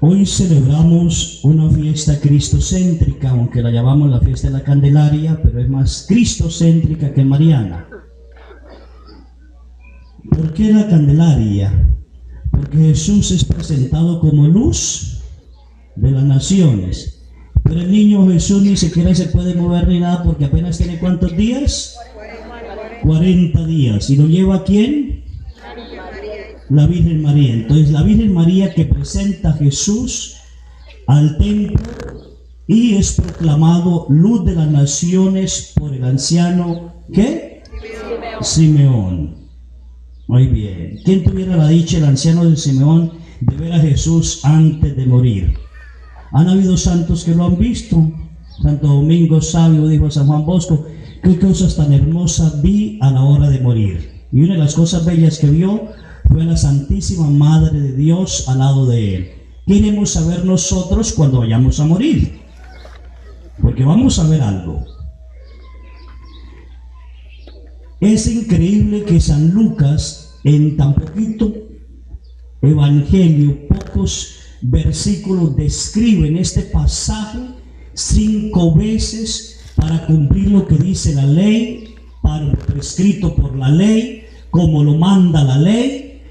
Hoy celebramos una fiesta cristocéntrica, aunque la llamamos la fiesta de la Candelaria, pero es más cristocéntrica que mariana. ¿Por qué la Candelaria? Porque Jesús es presentado como luz de las naciones. Pero el niño Jesús ni siquiera se puede mover ni nada porque apenas tiene ¿cuántos días? 40 días. ¿Y lo lleva a quién? La Virgen María. Entonces la Virgen María que presenta a Jesús al templo y es proclamado luz de las naciones por el anciano ¿qué? Simeón. Muy bien. ¿Quién tuviera la dicha, el anciano de Simeón, de ver a Jesús antes de morir? Han habido santos que lo han visto. Santo Domingo Sabio dijo a San Juan Bosco: qué cosas tan hermosas vi a la hora de morir. Y una de las cosas bellas que vio fue la Santísima Madre de Dios al lado de él. ¿Qué iremos a ver nosotros cuando vayamos a morir? Porque vamos a ver algo. Es increíble que San Lucas, en tan poquito evangelio, pocos versículos, describen este pasaje 5 veces para cumplir lo que dice la ley, para lo prescrito por la ley, como lo manda la ley.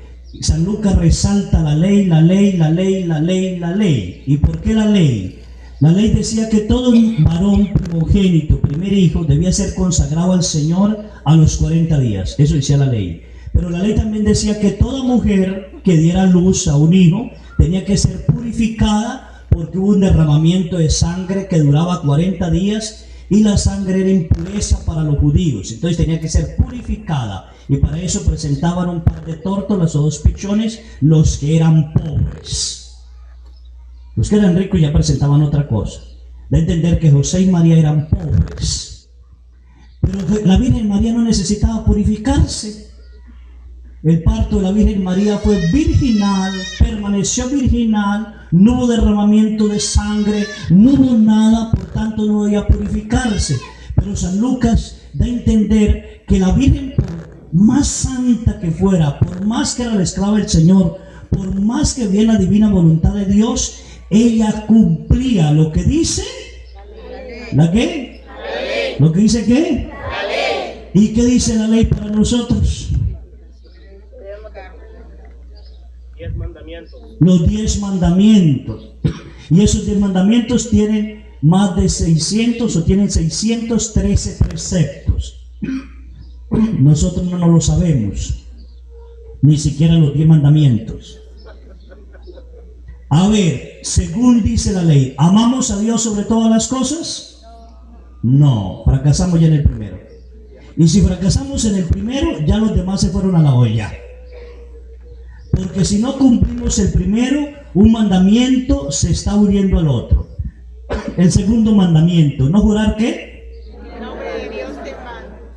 San Lucas resalta la ley, la ley, la ley, la ley, la ley. ¿Y por qué la ley? La ley decía que todo varón primogénito, primer hijo, debía ser consagrado al Señor a los 40 días. Eso decía la ley. Pero la ley también decía que toda mujer que diera luz a un hijo tenía que ser purificada porque hubo un derramamiento de sangre que duraba 40 días y la sangre era impureza para los judíos. Entonces tenía que ser purificada. Y para eso presentaban un par de tórtolas o 2 pichones los que eran pobres. Los que eran ricos ya presentaban otra cosa. Da a entender que José y María eran pobres. Pero la Virgen María no necesitaba purificarse. El parto de la Virgen María fue virginal, permaneció virginal, no hubo derramamiento de sangre, no hubo nada, por tanto no debía purificarse. Pero San Lucas da a entender que la Virgen, por más santa que fuera, por más que era la esclava del Señor, por más que viera la divina voluntad de Dios, ella cumplía lo que dice ¿la qué? La ley. ¿Lo que dice qué? La ley. ¿Y qué dice la ley para nosotros? 10 mandamientos. Los 10 mandamientos. Y esos 10 mandamientos tienen más de 600 o tienen 613 preceptos. Nosotros no lo sabemos, ni siquiera los 10 mandamientos. A ver, según dice la ley, ¿amamos a Dios sobre todas las cosas? No, fracasamos ya en el primero. Y si fracasamos en el primero, ya los demás se fueron a la olla. Porque si no cumplimos el primero, un mandamiento se está uniendo al otro. El segundo mandamiento, ¿no jurar qué?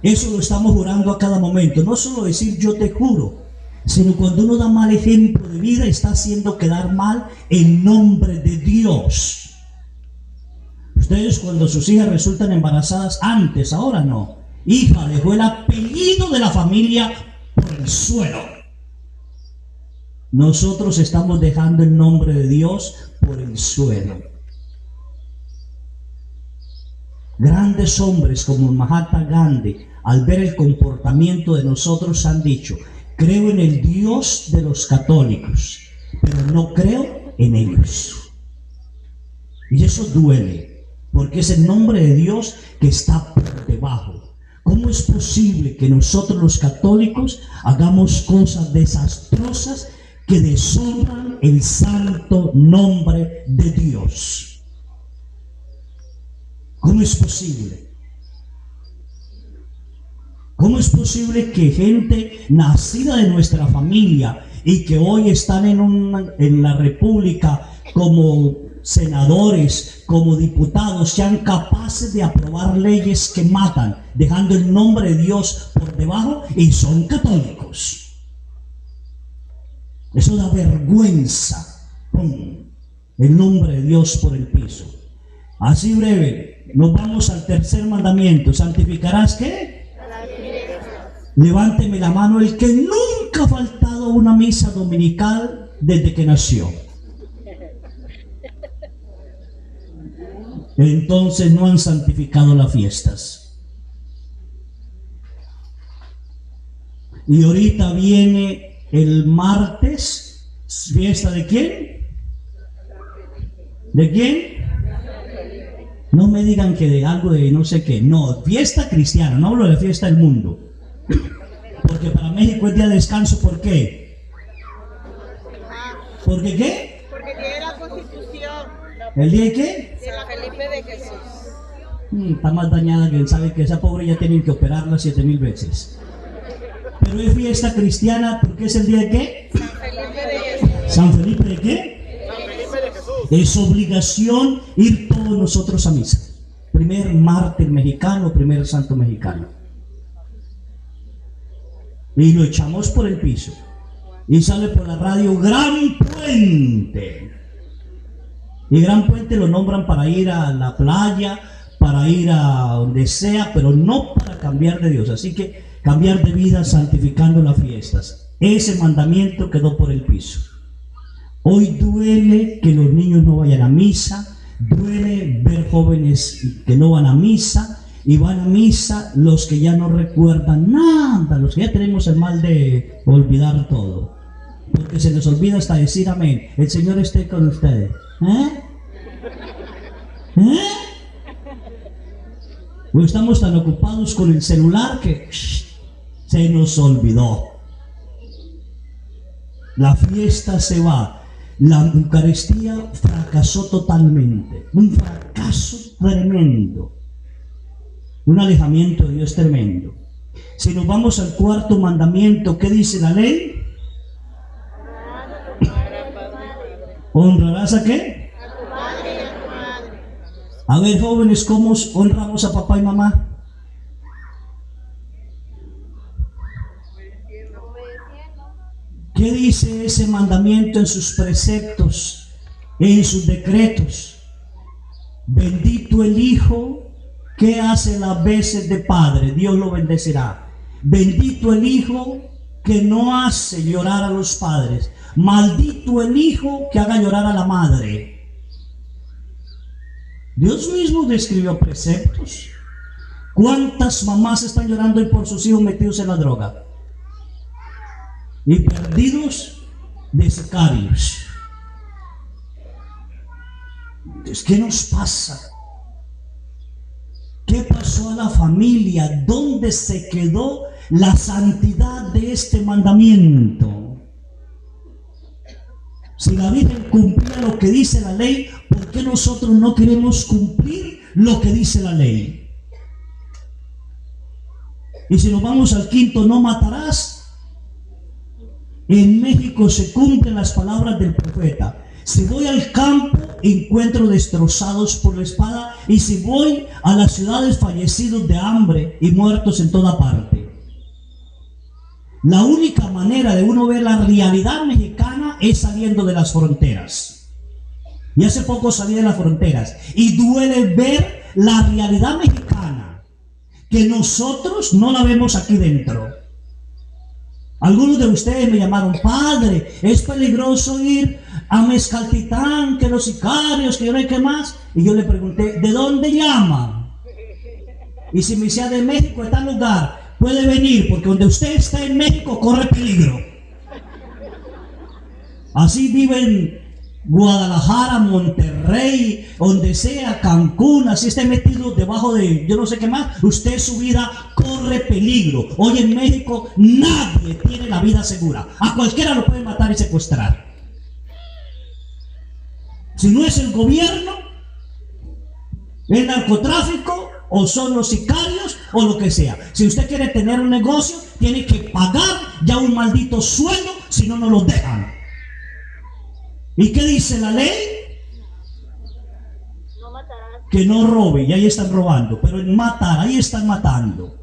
Eso lo estamos jurando a cada momento. No solo decir yo te juro, sino cuando uno da mal ejemplo de vida, está haciendo quedar mal el nombre de Dios. Ustedes cuando sus hijas resultan embarazadas, antes, ahora no. Hija, dejó el apellido de la familia por el suelo. Nosotros estamos dejando el nombre de Dios por el suelo. Grandes hombres como Mahatma Gandhi, al ver el comportamiento de nosotros, han dicho: creo en el Dios de los católicos, pero no creo en ellos. Y eso duele, porque es el nombre de Dios que está por debajo. ¿Cómo es posible que nosotros los católicos hagamos cosas desastrosas que deshonran el santo nombre de Dios? ¿Cómo es posible? ¿Cómo es posible que gente nacida de nuestra familia y que hoy están en la república como senadores, como diputados, sean capaces de aprobar leyes que matan, dejando el nombre de Dios por debajo, y son católicos? Eso da vergüenza. ¡Pum! El nombre de Dios por el piso. Así breve, nos vamos al tercer mandamiento. ¿Santificarás qué? Levánteme la mano el que nunca ha faltado a una misa dominical desde que nació. Entonces no han santificado las fiestas. Y ahorita viene el martes, ¿fiesta de quién? ¿De quién? No me digan que de algo de no sé qué. No, fiesta cristiana, no hablo de la fiesta del mundo. Porque para México es día de descanso, ¿por qué? ¿Por qué qué? Porque el día de la Constitución. ¿El día de qué? De San Felipe de Jesús. Está más dañada que él sabe que esa pobre ya tienen que operarla 7,000 veces. Pero es fiesta cristiana, ¿porque es el día de qué? San Felipe de Jesús. ¿San Felipe de qué? San Felipe de Jesús. Es obligación ir todos nosotros a misa. Primer mártir mexicano, primer santo mexicano. Y lo echamos por el piso. Y sale por la radio Gran Puente. Y Gran Puente lo nombran para ir a la playa, para ir a donde sea, pero no para cambiar de Dios. Así que cambiar de vida santificando las fiestas. Ese mandamiento quedó por el piso. Hoy duele que los niños no vayan a misa, duele ver jóvenes que no van a misa, y van a misa los que ya no recuerdan nada, los que ya tenemos el mal de olvidar todo. Porque se nos olvida hasta decir amén. El Señor esté con ustedes. O estamos tan ocupados con el celular que se nos olvidó. La fiesta se va. La Eucaristía fracasó totalmente. Un fracaso tremendo. Un alejamiento de Dios tremendo. Si nos vamos al cuarto mandamiento, ¿qué dice la ley? ¿Honrarás a qué? A tu padre y a tu madre. A ver, jóvenes, ¿cómo honramos a papá y mamá? ¿Qué dice ese mandamiento en sus preceptos, en sus decretos? Bendito el Hijo que hace las veces de padre, Dios lo bendecirá. Bendito el Hijo que no hace llorar a los padres. Maldito el hijo que haga llorar a la madre. Dios mismo describió preceptos. ¿Cuántas mamás están llorando hoy por sus hijos metidos en la droga? Y perdidos de sicarios. Entonces, ¿qué nos pasa? ¿Qué pasó a la familia? ¿Dónde se quedó la santidad de este mandamiento? Si la Virgen cumplía lo que dice la ley, ¿por qué nosotros no queremos cumplir lo que dice la ley? Y si nos vamos al quinto, no matarás. En México se cumplen las palabras del profeta. Si voy al campo, encuentro destrozados por la espada, y si voy a las ciudades, fallecidos de hambre y muertos en toda parte. La única manera de uno ver la realidad mexicana es saliendo de las fronteras. Y hace poco salí de las fronteras y duele ver la realidad mexicana, que nosotros no la vemos aquí dentro. Algunos de ustedes me llamaron: padre, es peligroso ir a Mezcaltitán, que los sicarios, que yo no sé qué más. Y yo le pregunté: ¿de dónde llama? Y si me decía: de México, de tal lugar. Puede venir, porque donde usted está en México corre peligro. Así viven Guadalajara, Monterrey, donde sea, Cancún, así esté metido debajo de yo no sé qué más, usted su vida corre peligro. Hoy en México nadie tiene la vida segura. A cualquiera lo pueden matar y secuestrar. Si no es el gobierno, el narcotráfico, o son los sicarios, o lo que sea. Si usted quiere tener un negocio, tiene que pagar ya un maldito sueldo, si no, no lo dejan. ¿Y qué dice la ley? No matarás. Que no robe, y ahí están robando. Pero en matar, ahí están matando.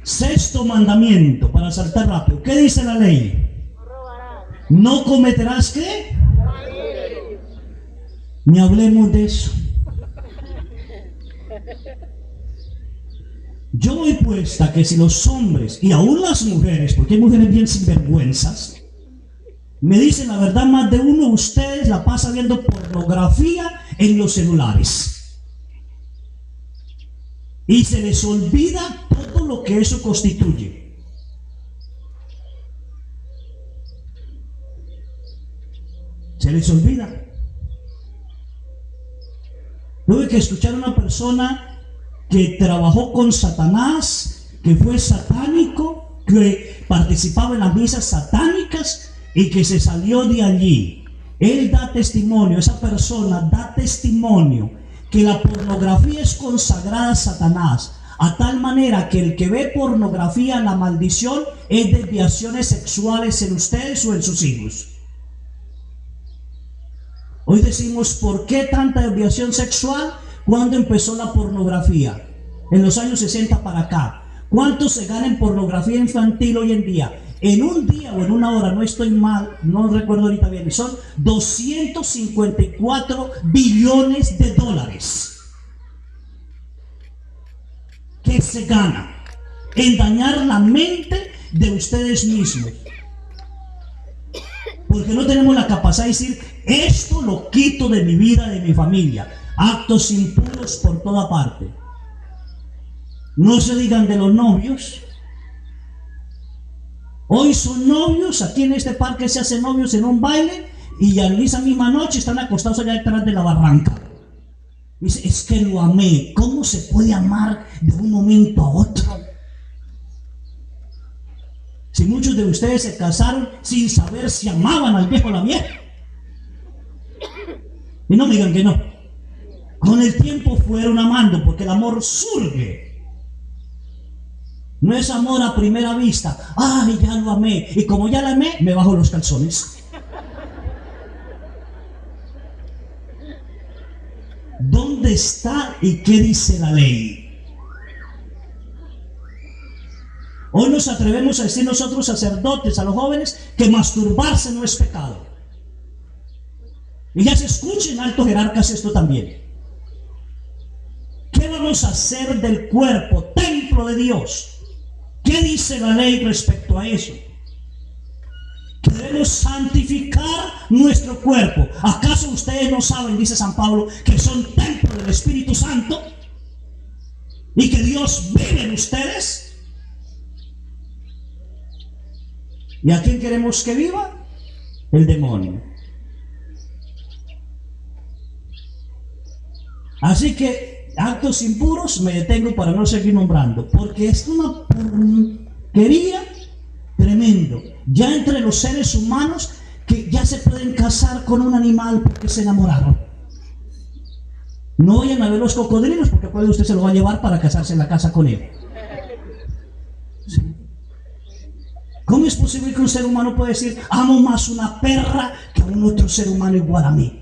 Sexto mandamiento, para saltar rápido. ¿Qué dice la ley? No robarás. ¿No cometerás qué? Adulterio. Ni hablemos de eso. Yo doy puesta que si los hombres, y aún las mujeres, porque hay mujeres bien sinvergüenzas, Me dicen la verdad, más de uno de ustedes la pasa viendo pornografía en los celulares. Y se les olvida todo lo que eso constituye. Se les olvida. Tuve que escuchar a una persona que trabajó con Satanás, que fue satánico, que participaba en las misas satánicas y que se salió de allí. Él da testimonio, esa persona da testimonio que la pornografía es consagrada a Satanás, a tal manera que el que ve pornografía, la maldición es desviaciones sexuales en ustedes o en sus hijos. Hoy decimos, ¿por qué tanta desviación sexual? ¿Cuándo empezó la pornografía? En los años 60 para acá. ¿Cuánto se gana en pornografía infantil hoy en día? En un día o en una hora, no estoy mal, no recuerdo ahorita bien, son 254 billones de dólares que se gana en dañar la mente de ustedes mismos. Porque no tenemos la capacidad de decir, esto lo quito de mi vida, de mi familia. Actos impuros por toda parte. No se digan de los novios. Hoy son novios, aquí en este parque se hacen novios en un baile y ya en esa misma noche están acostados allá detrás de la barranca. Dice, es que lo amé. ¿Cómo se puede amar de un momento a otro? Si muchos de ustedes se casaron sin saber si amaban al viejo o la vieja. Y no me digan que no. Con el tiempo fueron amando, porque el amor surge. No es amor a primera vista. Ay, ya lo amé. Y como ya la amé, me bajo los calzones. ¿Dónde está y qué dice la ley? Hoy nos atrevemos a decir nosotros sacerdotes a los jóvenes que masturbarse no es pecado. Y ya se escuchen altos jerarcas esto también. ¿Qué vamos a hacer del cuerpo, templo de Dios? ¿Qué dice la ley respecto a eso? Que debemos santificar nuestro cuerpo. ¿Acaso ustedes no saben, dice San Pablo, que son templo del Espíritu Santo? ¿Y que Dios vive en ustedes? ¿Y a quién queremos que viva? El demonio. Así que actos impuros me detengo para no seguir nombrando, porque es una porquería tremendo. Ya entre los seres humanos que ya se pueden casar con un animal porque se enamoraron. No vayan a ver los cocodrilos porque puede usted se lo va a llevar para casarse en la casa con él. ¿Sí? ¿Cómo es posible que un ser humano pueda decir, amo más una perra que a un otro ser humano igual a mí?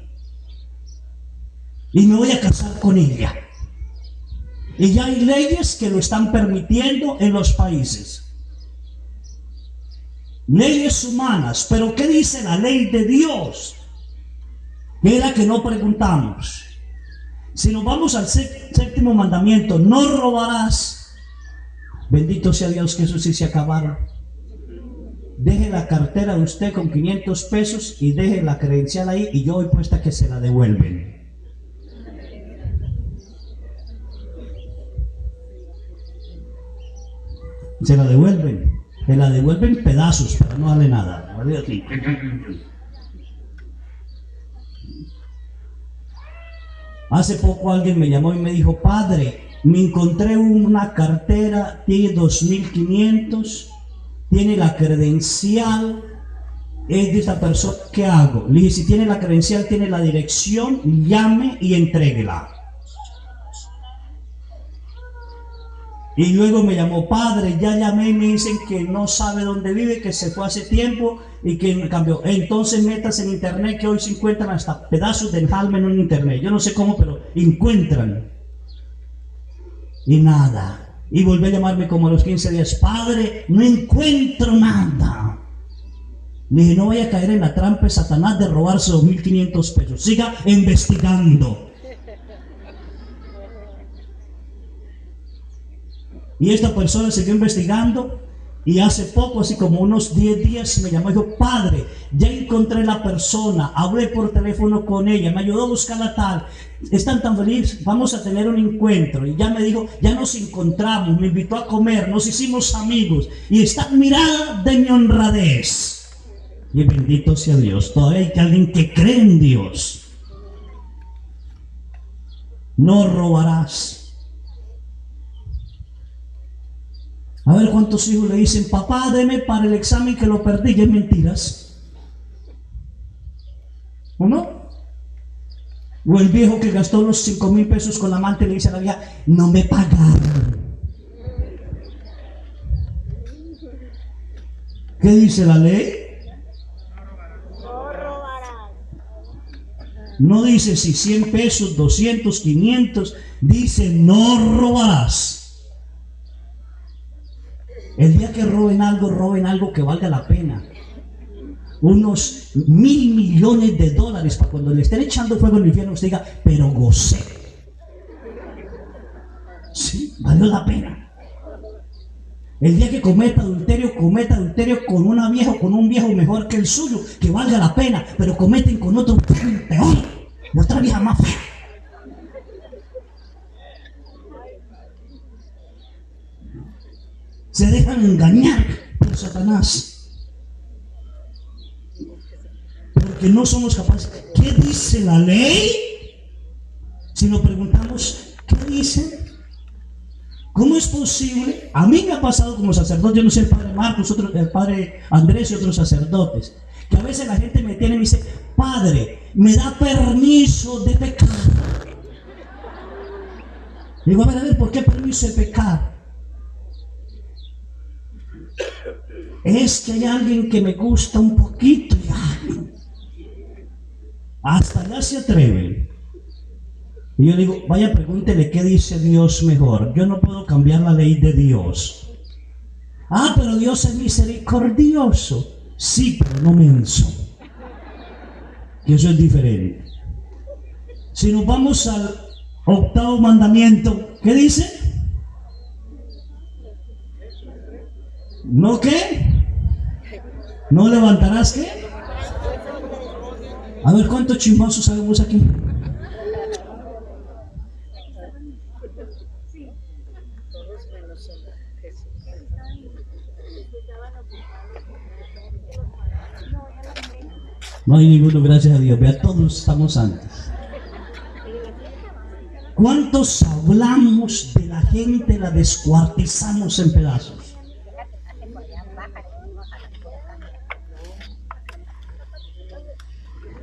Y me voy a casar con ella. Y ya hay leyes que lo están permitiendo en los países. Leyes humanas, pero ¿qué dice la ley de Dios? Que es la que no preguntamos. Si nos vamos al séptimo mandamiento, no robarás. Bendito sea Dios que eso sí se acabaron. Deje la cartera de usted con 500 pesos y deje la credencial ahí y yo voy puesta que se la devuelven. Se la devuelven. Se la devuelven pedazos para no darle nada. Hace poco alguien me llamó y me dijo, padre, me encontré una cartera, tiene 2.500, tiene la credencial, es de esta persona, ¿qué hago? Le dije, si tiene la credencial, tiene la dirección, llame y entréguela. Y luego me llamó, padre, ya llamé y me dicen que no sabe dónde vive, que se fue hace tiempo y que cambió. Entonces metas en internet que hoy se encuentran hasta pedazos de enjalmen en internet. Yo no sé cómo, pero encuentran. Y nada. Y volví a llamarme como a los 15 días, padre, no encuentro nada. Le dije, no vaya a caer en la trampa de Satanás de robarse 2.500 pesos. Siga investigando. Y esta persona siguió investigando Y hace poco, así como unos 10 días, me llamó y dijo: padre, ya encontré la persona, hablé por teléfono con ella, me ayudó a buscarla tal, están tan felices, vamos a tener un encuentro. Y ya me dijo, ya nos encontramos, me invitó a comer, nos hicimos amigos, y está admirada de mi honradez. Y bendito sea Dios, todavía hay alguien que cree en Dios. No robarás. A ver cuántos hijos le dicen: papá, deme para el examen que lo perdí. Y es mentiras, ¿o no? O el viejo que gastó los 5,000 pesos con la amante le dice a la vieja: no me pagaron. ¿Qué dice la ley? No robarás. No dice si 100 pesos, 200, 500, dice no robarás. El día que roben algo que valga la pena. Unos 1,000 millones de dólares para cuando le estén echando fuego en el infierno usted diga: pero gocé. Sí, valió la pena. El día que cometa adulterio con una vieja o con un viejo mejor que el suyo, que valga la pena, pero cometen con otro peor, y otra vieja más fea. Se dejan engañar por Satanás, porque no somos capaces. ¿Qué dice la ley? Si nos preguntamos, ¿qué dice? ¿Cómo es posible? A mí me ha pasado como sacerdote, yo no sé el padre Marcos, el padre Andrés y otros sacerdotes, que a veces la gente me tiene y me dice: padre, ¿me da permiso de pecar? Digo: a ver, ¿por qué permiso de pecar? Es que hay alguien que me gusta un poquito y hasta allá se atreven. Y yo digo: vaya, pregúntele qué dice Dios mejor. Yo no puedo cambiar la ley de Dios. Ah, pero Dios es misericordioso. Sí, pero no menso. Que eso es diferente. Si nos vamos al 8º mandamiento, ¿qué dice? ¿No qué? ¿No levantarás qué? A ver, ¿cuántos chismosos sabemos aquí? No hay ninguno, gracias a Dios. Vea, todos estamos santos. ¿Cuántos hablamos de la gente, la descuartizamos en pedazos?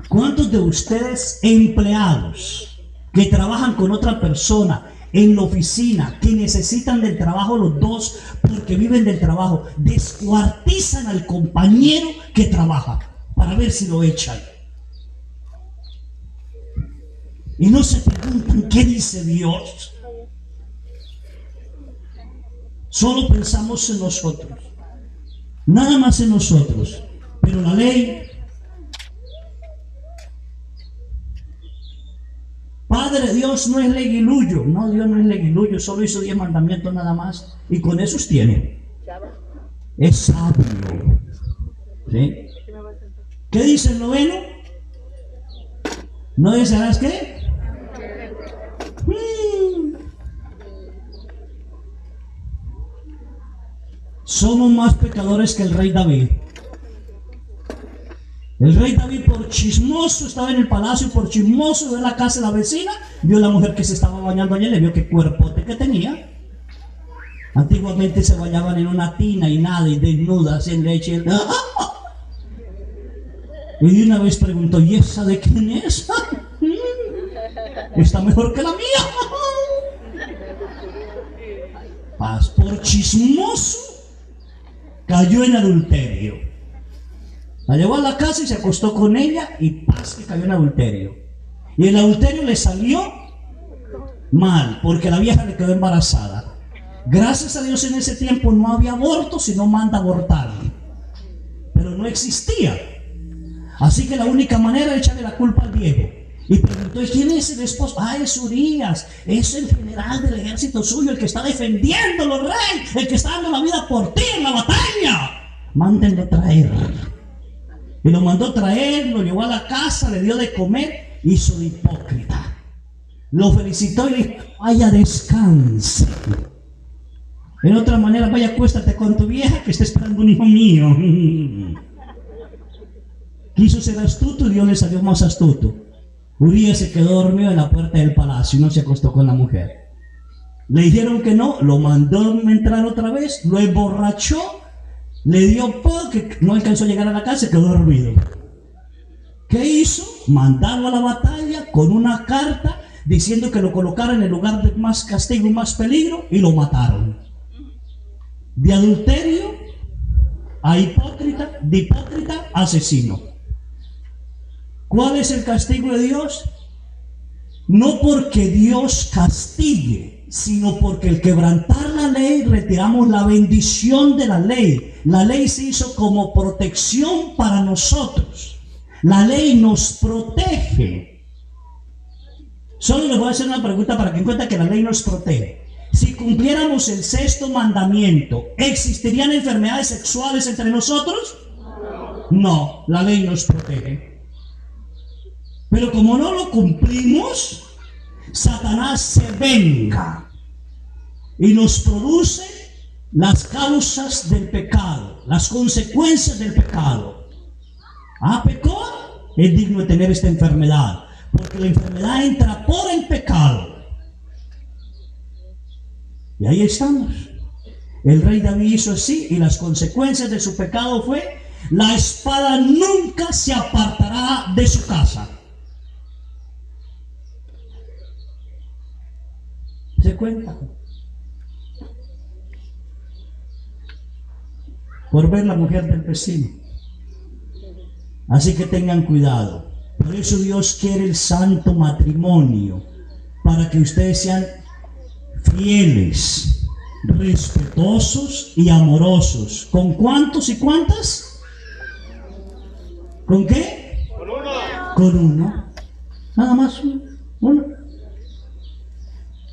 ¿Cuántos de ustedes empleados que trabajan con otra persona en la oficina, que necesitan del trabajo los dos porque viven del trabajo, descuartizan al compañero que trabaja para ver si lo echan? Y no se preguntan qué dice Dios. Solo pensamos en nosotros, nada más en nosotros. Pero la ley: Padre, Dios no es leguiluyo. No, Dios no es leguiluyo, solo hizo 10 mandamientos nada más, y con esos tiene. Es sabio. ¿Sí? ¿Qué dice el 9? ¿No desearás qué? Somos más pecadores que el rey David. El rey David, por chismoso, estaba en el palacio, y por chismoso de la casa de la vecina, vio a la mujer que se estaba bañando allí, le vio qué cuerpote que tenía. Antiguamente se bañaban en una tina y nada, y desnudas en leche. Y de una vez preguntó: ¿y esa de quién es? Está mejor que la mía. Paz, por chismoso cayó en adulterio. La llevó a la casa y se acostó con ella, y paz, que cayó en adulterio. Y el adulterio le salió mal, porque la vieja le quedó embarazada. Gracias a Dios en ese tiempo no había aborto, sino manda abortar. Pero no existía. Así que la única manera era echarle la culpa al viejo. Y preguntó, ¿y quién es el esposo? Ah, es Urías, es el general del ejército suyo, el que está defendiéndolo, rey, el que está dando la vida por ti en la batalla. Mándenlo traer. Y lo mandó traer, lo llevó a la casa, le dio de comer, hizo de hipócrita. Lo felicitó y le dijo, vaya, descanse. En otra manera, vaya, acuéstate con tu vieja que está esperando un hijo mío. Quiso ser astuto y Dios le salió más astuto. Urías se quedó dormido en la puerta del palacio y no se acostó con la mujer. Le dijeron que no, lo mandó a entrar otra vez, lo emborrachó, le dio poco, que no alcanzó a llegar a la casa, se quedó dormido. ¿Qué hizo? Mandarlo a la batalla con una carta diciendo que lo colocara en el lugar de más castigo y más peligro, y lo mataron. De adulterio a hipócrita, de hipócrita a asesino. ¿Cuál es el castigo de Dios? No porque Dios castigue, sino porque al quebrantar la ley retiramos la bendición de la ley. La ley se hizo como protección para nosotros. La ley nos protege. Solo les voy a hacer una pregunta para que encuentren que la ley nos protege. Si cumpliéramos el sexto mandamiento, ¿existirían enfermedades sexuales entre nosotros? No, la ley nos protege. Pero como no lo cumplimos, Satanás se venga y nos produce las causas del pecado, las consecuencias del pecado. Ah, pecó, es digno de tener esta enfermedad, porque la enfermedad entra por el pecado. Y ahí estamos. El rey David hizo así, y las consecuencias de su pecado fue: la espada nunca se apartará de su casa. ¿Se cuenta? Por ver la mujer del vecino. Así que tengan cuidado. Por eso Dios quiere el santo matrimonio, para que ustedes sean fieles, respetuosos y amorosos. ¿Con cuántos y cuántas? ¿Con qué? Con uno. Con uno. Nada más uno.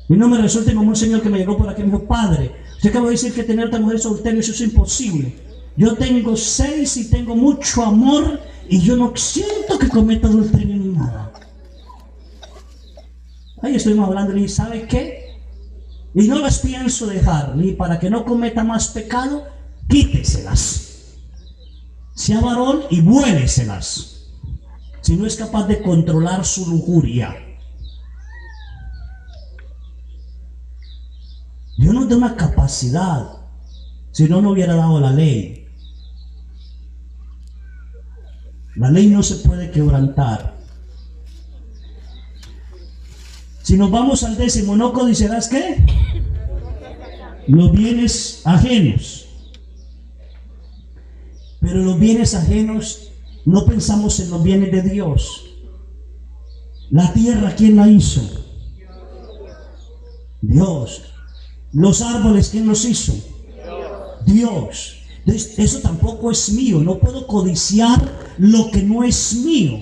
Y no me resulte como un señor que me llegó por aquí y me dijo: padre, usted acaba de decir que tener otra mujer soltera, eso es imposible. Yo tengo 6 y tengo mucho amor y yo no siento que cometa adulterio ni nada. Ahí estuvimos hablando y le dije: ¿sabe qué? Y no las pienso dejar, ni para que no cometa más pecado, quíteselas. Sea varón y vuéleselas, si no es capaz de controlar su lujuria. Dios nos da una capacidad, si no, no hubiera dado la ley. La ley no se puede quebrantar. Si nos vamos al 10, ¿no codiciarás qué? Los bienes ajenos. Pero los bienes ajenos, no pensamos en los bienes de Dios. La tierra, ¿quién la hizo? Dios. Los árboles, ¿quién los hizo? Dios. Entonces, eso tampoco es mío. No puedo codiciar lo que no es mío.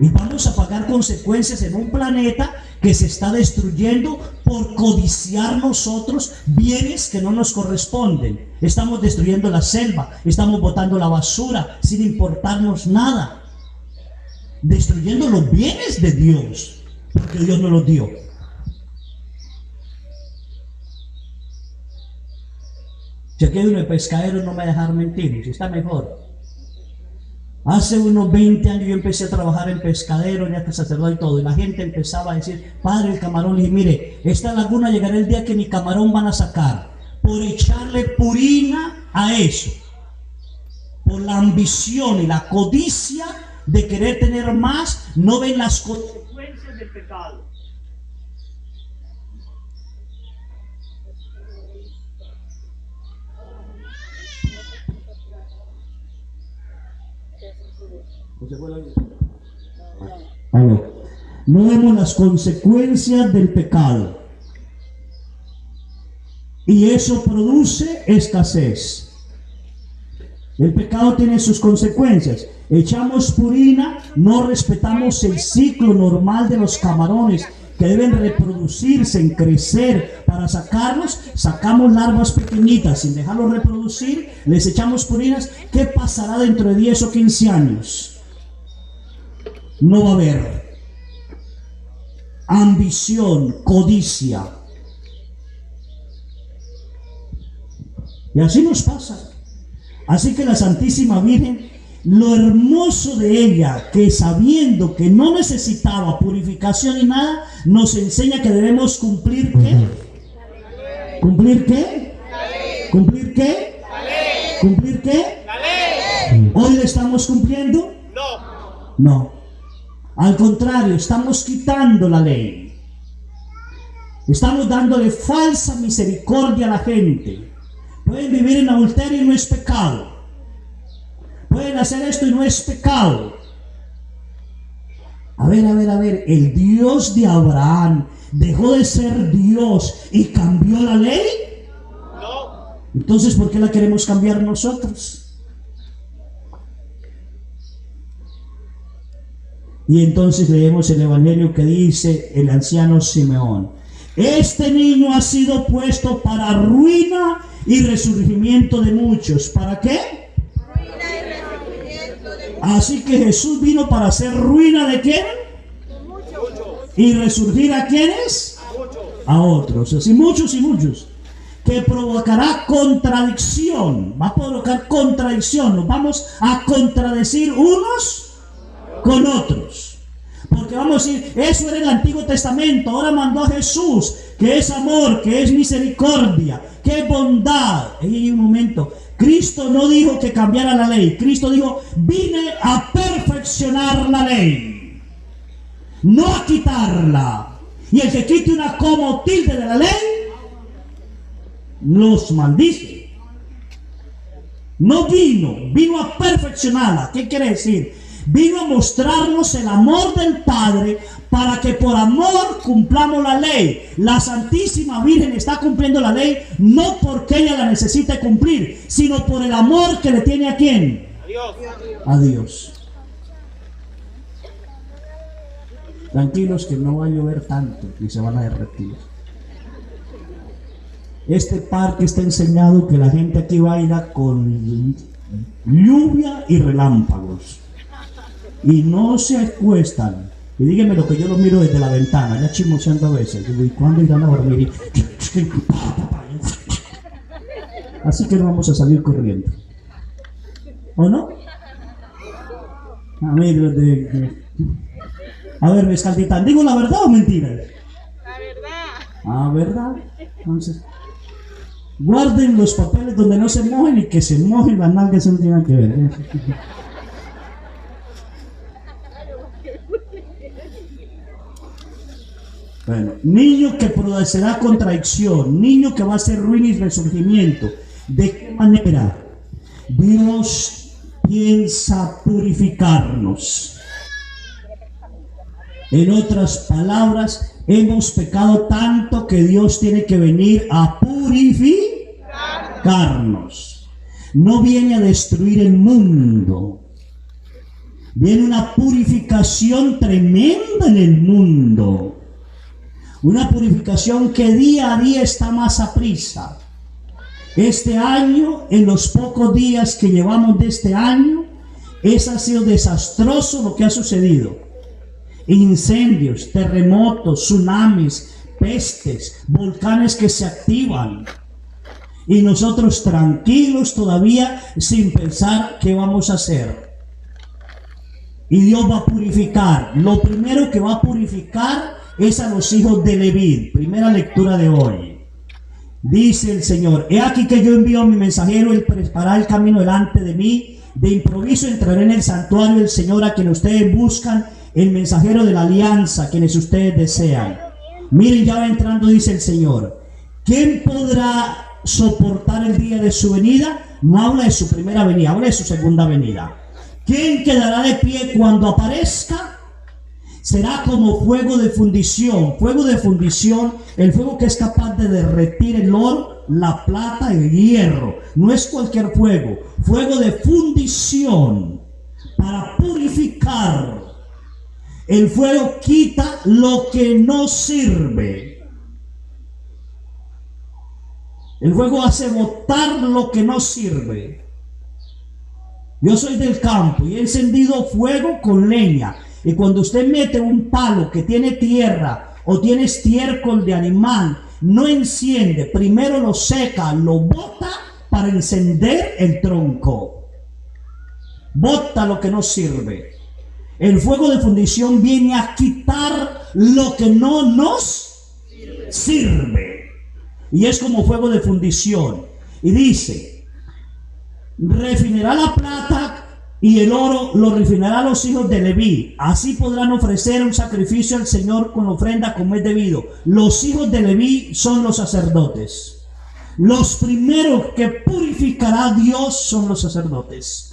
Y vamos a pagar consecuencias en un planeta que se está destruyendo por codiciar nosotros bienes que no nos corresponden. Estamos destruyendo la selva, estamos botando la basura sin importarnos nada, destruyendo los bienes de Dios, porque Dios nos los dio. Si aquí hay uno de pescadero, no me va a dejar mentir, si está mejor. Hace unos 20 años yo empecé a trabajar en pescadero, ya que sacerdote y todo, y la gente empezaba a decir: padre, el camarón. Y mire, esta laguna llegará el día que ni camarón van a sacar, por echarle purina a eso, por la ambición y la codicia de querer tener más. No ven las consecuencias del pecado. No vemos las consecuencias del pecado, y eso produce escasez. El pecado tiene sus consecuencias. Echamos purina, no respetamos el ciclo normal de los camarones que deben reproducirse, en crecer. Para sacarlos, sacamos larvas pequeñitas. Sin dejarlos reproducir, les echamos purinas. ¿Qué pasará dentro de 10 o 15 años? No va a haber ambición, codicia. Y así nos pasa. Así que la Santísima Virgen, lo hermoso de ella, que sabiendo que no necesitaba purificación ni nada, nos enseña que debemos cumplir ¿qué? ¿Cumplir qué? ¿Cumplir qué? ¿Cumplir qué? ¿Hoy le estamos cumpliendo? No. Al contrario, estamos quitando la ley. Estamos dándole falsa misericordia a la gente. Pueden vivir en adulterio y no es pecado. Pueden hacer esto y no es pecado. A ver, el Dios de Abraham dejó de ser Dios y cambió la ley. No. Entonces, ¿por qué la queremos cambiar nosotros? Y entonces leemos el evangelio que dice el anciano Simeón: este niño ha sido puesto para ruina y resurgimiento de muchos. ¿Para qué? Así que Jesús vino para hacer ruina ¿de quién? Y resurgir ¿a quiénes? A otros. Así muchos y muchos. Que provocará contradicción. Va a provocar contradicción. Nos vamos a contradecir unos con otros. Porque vamos a decir, eso era el Antiguo Testamento, ahora mandó a Jesús, que es amor, que es misericordia, que es bondad. Y un momento, Cristo no dijo que cambiara la ley. Cristo dijo, vine a perfeccionar la ley, no a quitarla. Y el que quite una coma o tilde de la ley, los maldice. No vino a perfeccionarla. ¿Qué quiere decir? Vino a mostrarnos el amor del Padre para que por amor cumplamos la ley. La Santísima Virgen está cumpliendo la ley no porque ella la necesite cumplir, sino por el amor que le tiene ¿a quién? A Dios. Tranquilos que no va a llover tanto y se van a derretir. Este parque está enseñado que la gente aquí baila con lluvia y relámpagos. Y no se acuestan. Y díganme lo que yo lo miro desde la ventana, ya chismoseando a veces. Digo, ¿y cuándo irán a dormir? Así que no vamos a salir corriendo. ¿O no? A ver, Escalditán, ¿digo la verdad o mentira? La verdad. Ah, ¿verdad? Entonces, guarden los papeles donde no se mojen y que se mojen las nalgas, no tienen que ver. Bueno, niño que producerá contradicción, niño que va a hacer ruina y resurgimiento. ¿De qué manera? Dios piensa purificarnos. En otras palabras, hemos pecado tanto que Dios tiene que venir a purificarnos. No viene a destruir el mundo. Viene una purificación tremenda en el mundo. Una purificación que día a día está más aprisa. Este año, en los pocos días que llevamos de este año, ha sido desastroso lo que ha sucedido. Incendios, terremotos, tsunamis, pestes, volcanes que se activan. Y nosotros tranquilos todavía sin pensar qué vamos a hacer. Y Dios va a purificar. Lo primero que va a purificar es a los hijos de Leví. Primera lectura de hoy. Dice el Señor: he aquí que yo envío a mi mensajero, él preparará el camino delante de mí. De improviso entraré en el santuario del Señor, a quien ustedes buscan, el mensajero de la alianza, quienes ustedes desean. Miren, ya va entrando, dice el Señor. ¿Quién podrá soportar el día de su venida? No habla de su primera venida, habla de su segunda venida. ¿Quién quedará de pie cuando aparezca? Será como fuego de fundición. Fuego de fundición, el fuego que es capaz de derretir el oro, la plata, el hierro. No es cualquier fuego. fuego de fundición para purificar. El fuego quita lo que no sirve. El fuego hace botar lo que no sirve. Yo soy del campo y he encendido fuego con leña. Y cuando usted mete un palo que tiene tierra o tiene estiércol de animal, no enciende. Primero lo seca, lo bota para encender el tronco. Bota lo que no sirve. El fuego de fundición viene a quitar lo que no nos sirve. Y es como fuego de fundición. Y dice, refinará la plata y el oro lo refinará a los hijos de Leví. Así podrán ofrecer un sacrificio al Señor con ofrenda como es debido. Los hijos de Leví son los sacerdotes. Los primeros que purificará Dios son los sacerdotes.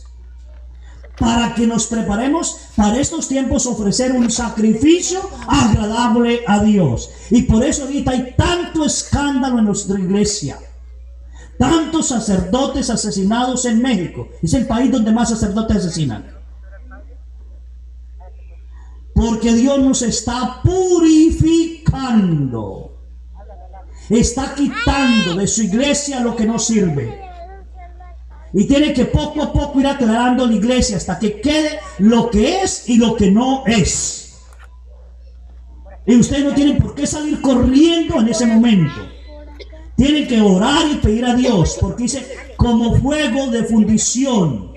Para que nos preparemos para estos tiempos, ofrecer un sacrificio agradable a Dios. Y por eso ahorita hay tanto escándalo en nuestra iglesia. Tantos sacerdotes asesinados en México. Es el país donde más sacerdotes asesinan. Porque Dios nos está purificando. Está quitando de su iglesia lo que no sirve. Y tiene que poco a poco ir aclarando la iglesia hasta que quede lo que es y lo que no es. Y ustedes no tienen por qué salir corriendo en ese momento. Tienen que orar y pedir a Dios, porque dice como fuego de fundición.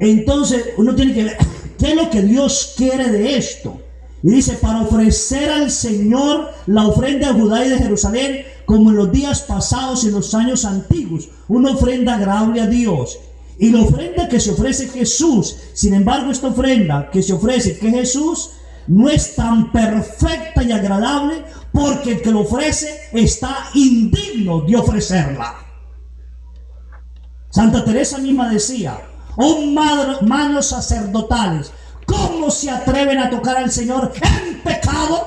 Entonces uno tiene que ver qué es lo que Dios quiere de esto. Y dice, para ofrecer al Señor la ofrenda de Judá y de Jerusalén, como en los días pasados y en los años antiguos, una ofrenda agradable a Dios. Y la ofrenda que se ofrece Jesús, sin embargo, esta ofrenda que se ofrece que Jesús no es tan perfecta y agradable, porque el que lo ofrece está indigno de ofrecerla. Santa Teresa misma decía, oh manos sacerdotales, ¿cómo se atreven a tocar al Señor en pecado?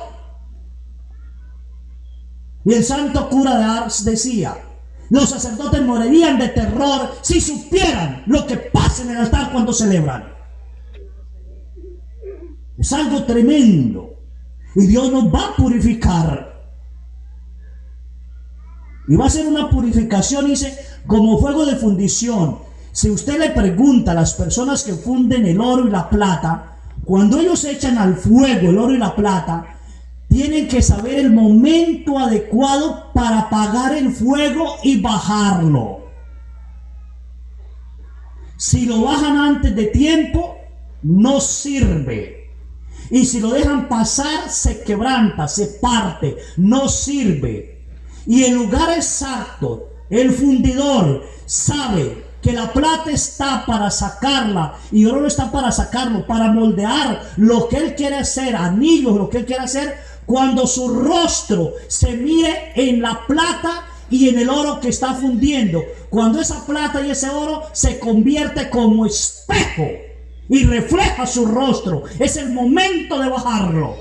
Y el santo cura de Ars decía, los sacerdotes morirían de terror si supieran lo que pasa en el altar cuando celebran. Es algo tremendo. Y Dios nos va a purificar. Y va a ser una purificación, dice, como fuego de fundición. Si usted le pregunta a las personas que funden el oro y la plata, cuando ellos echan al fuego el oro y la plata, tienen que saber el momento adecuado para apagar el fuego y bajarlo. Si lo bajan antes de tiempo, no sirve. Y si lo dejan pasar, se quebranta, se parte, no sirve. Y el lugar exacto, el fundidor sabe que la plata está para sacarla y el oro está para sacarlo, para moldear lo que él quiere hacer, anillos, lo que él quiere hacer, cuando su rostro se mire en la plata y en el oro que está fundiendo. Cuando esa plata y ese oro se convierte como espejo y refleja su rostro, es el momento de bajarlo.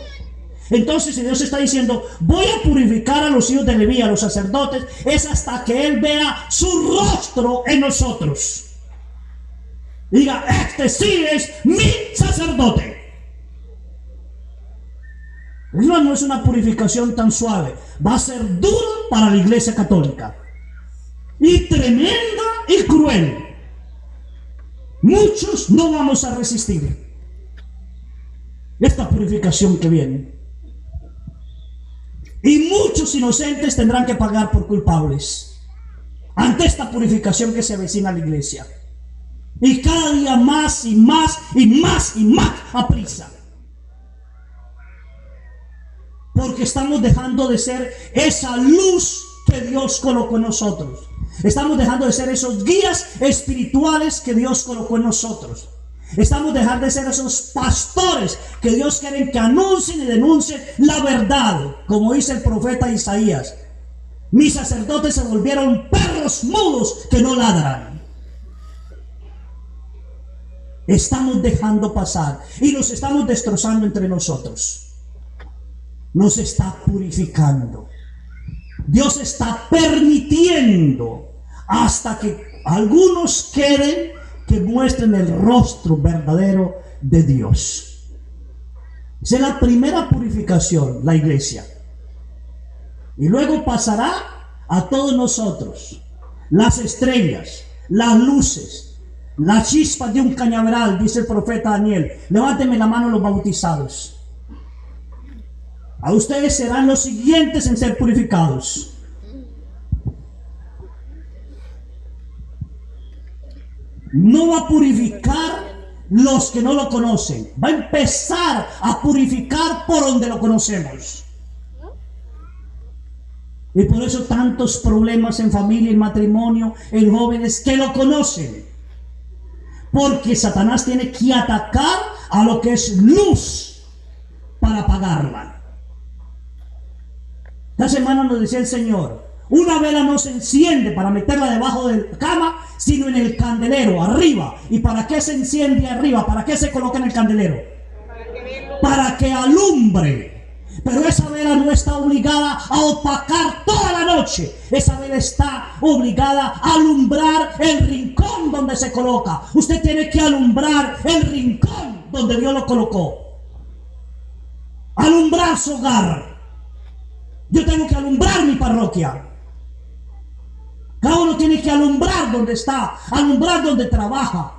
Entonces, si Dios está diciendo, voy a purificar a los hijos de Leví, a los sacerdotes, es hasta que Él vea su rostro en nosotros. Diga, este sí es mi sacerdote. No es una purificación tan suave, va a ser dura para la iglesia católica. Y tremenda y cruel. Muchos no vamos a resistir esta purificación que viene. Y muchos inocentes tendrán que pagar por culpables ante esta purificación que se avecina a la iglesia. Y cada día más y más y más y más a prisa. Porque estamos dejando de ser esa luz que Dios colocó en nosotros. Estamos dejando de ser esos guías espirituales que Dios colocó en nosotros. Estamos dejando de ser esos pastores que Dios quiere que anuncien y denuncien la verdad. Como dice el profeta Isaías, mis sacerdotes se volvieron perros mudos que no ladran. Estamos dejando pasar y nos estamos destrozando entre nosotros. Nos está purificando. Dios está permitiendo hasta que Algunos quieren que muestren el rostro verdadero de Dios. Esa es la primera purificación, la iglesia. Y luego pasará a todos nosotros. Las estrellas, las luces, las chispas de un cañaveral, dice el profeta Daniel. Levánteme la mano los bautizados. A ustedes serán los siguientes en ser purificados. No va a purificar los que no lo conocen. Va a empezar a purificar por donde lo conocemos. Y por eso tantos problemas en familia, en matrimonio, en jóvenes que lo conocen. Porque Satanás tiene que atacar a lo que es luz para apagarla. Esta semana nos decía el Señor, una vela no se enciende para meterla debajo de la cama, sino en el candelero, arriba. ¿Y para qué se enciende arriba? ¿Para qué se coloca en el candelero? Para que alumbre. Pero esa vela no está obligada a opacar toda la noche. Esa vela está obligada a alumbrar el rincón donde se coloca. Usted tiene que alumbrar el rincón donde Dios lo colocó. Alumbrar su hogar. Yo tengo que alumbrar mi parroquia. Cada uno tiene que alumbrar donde está, alumbrar donde trabaja.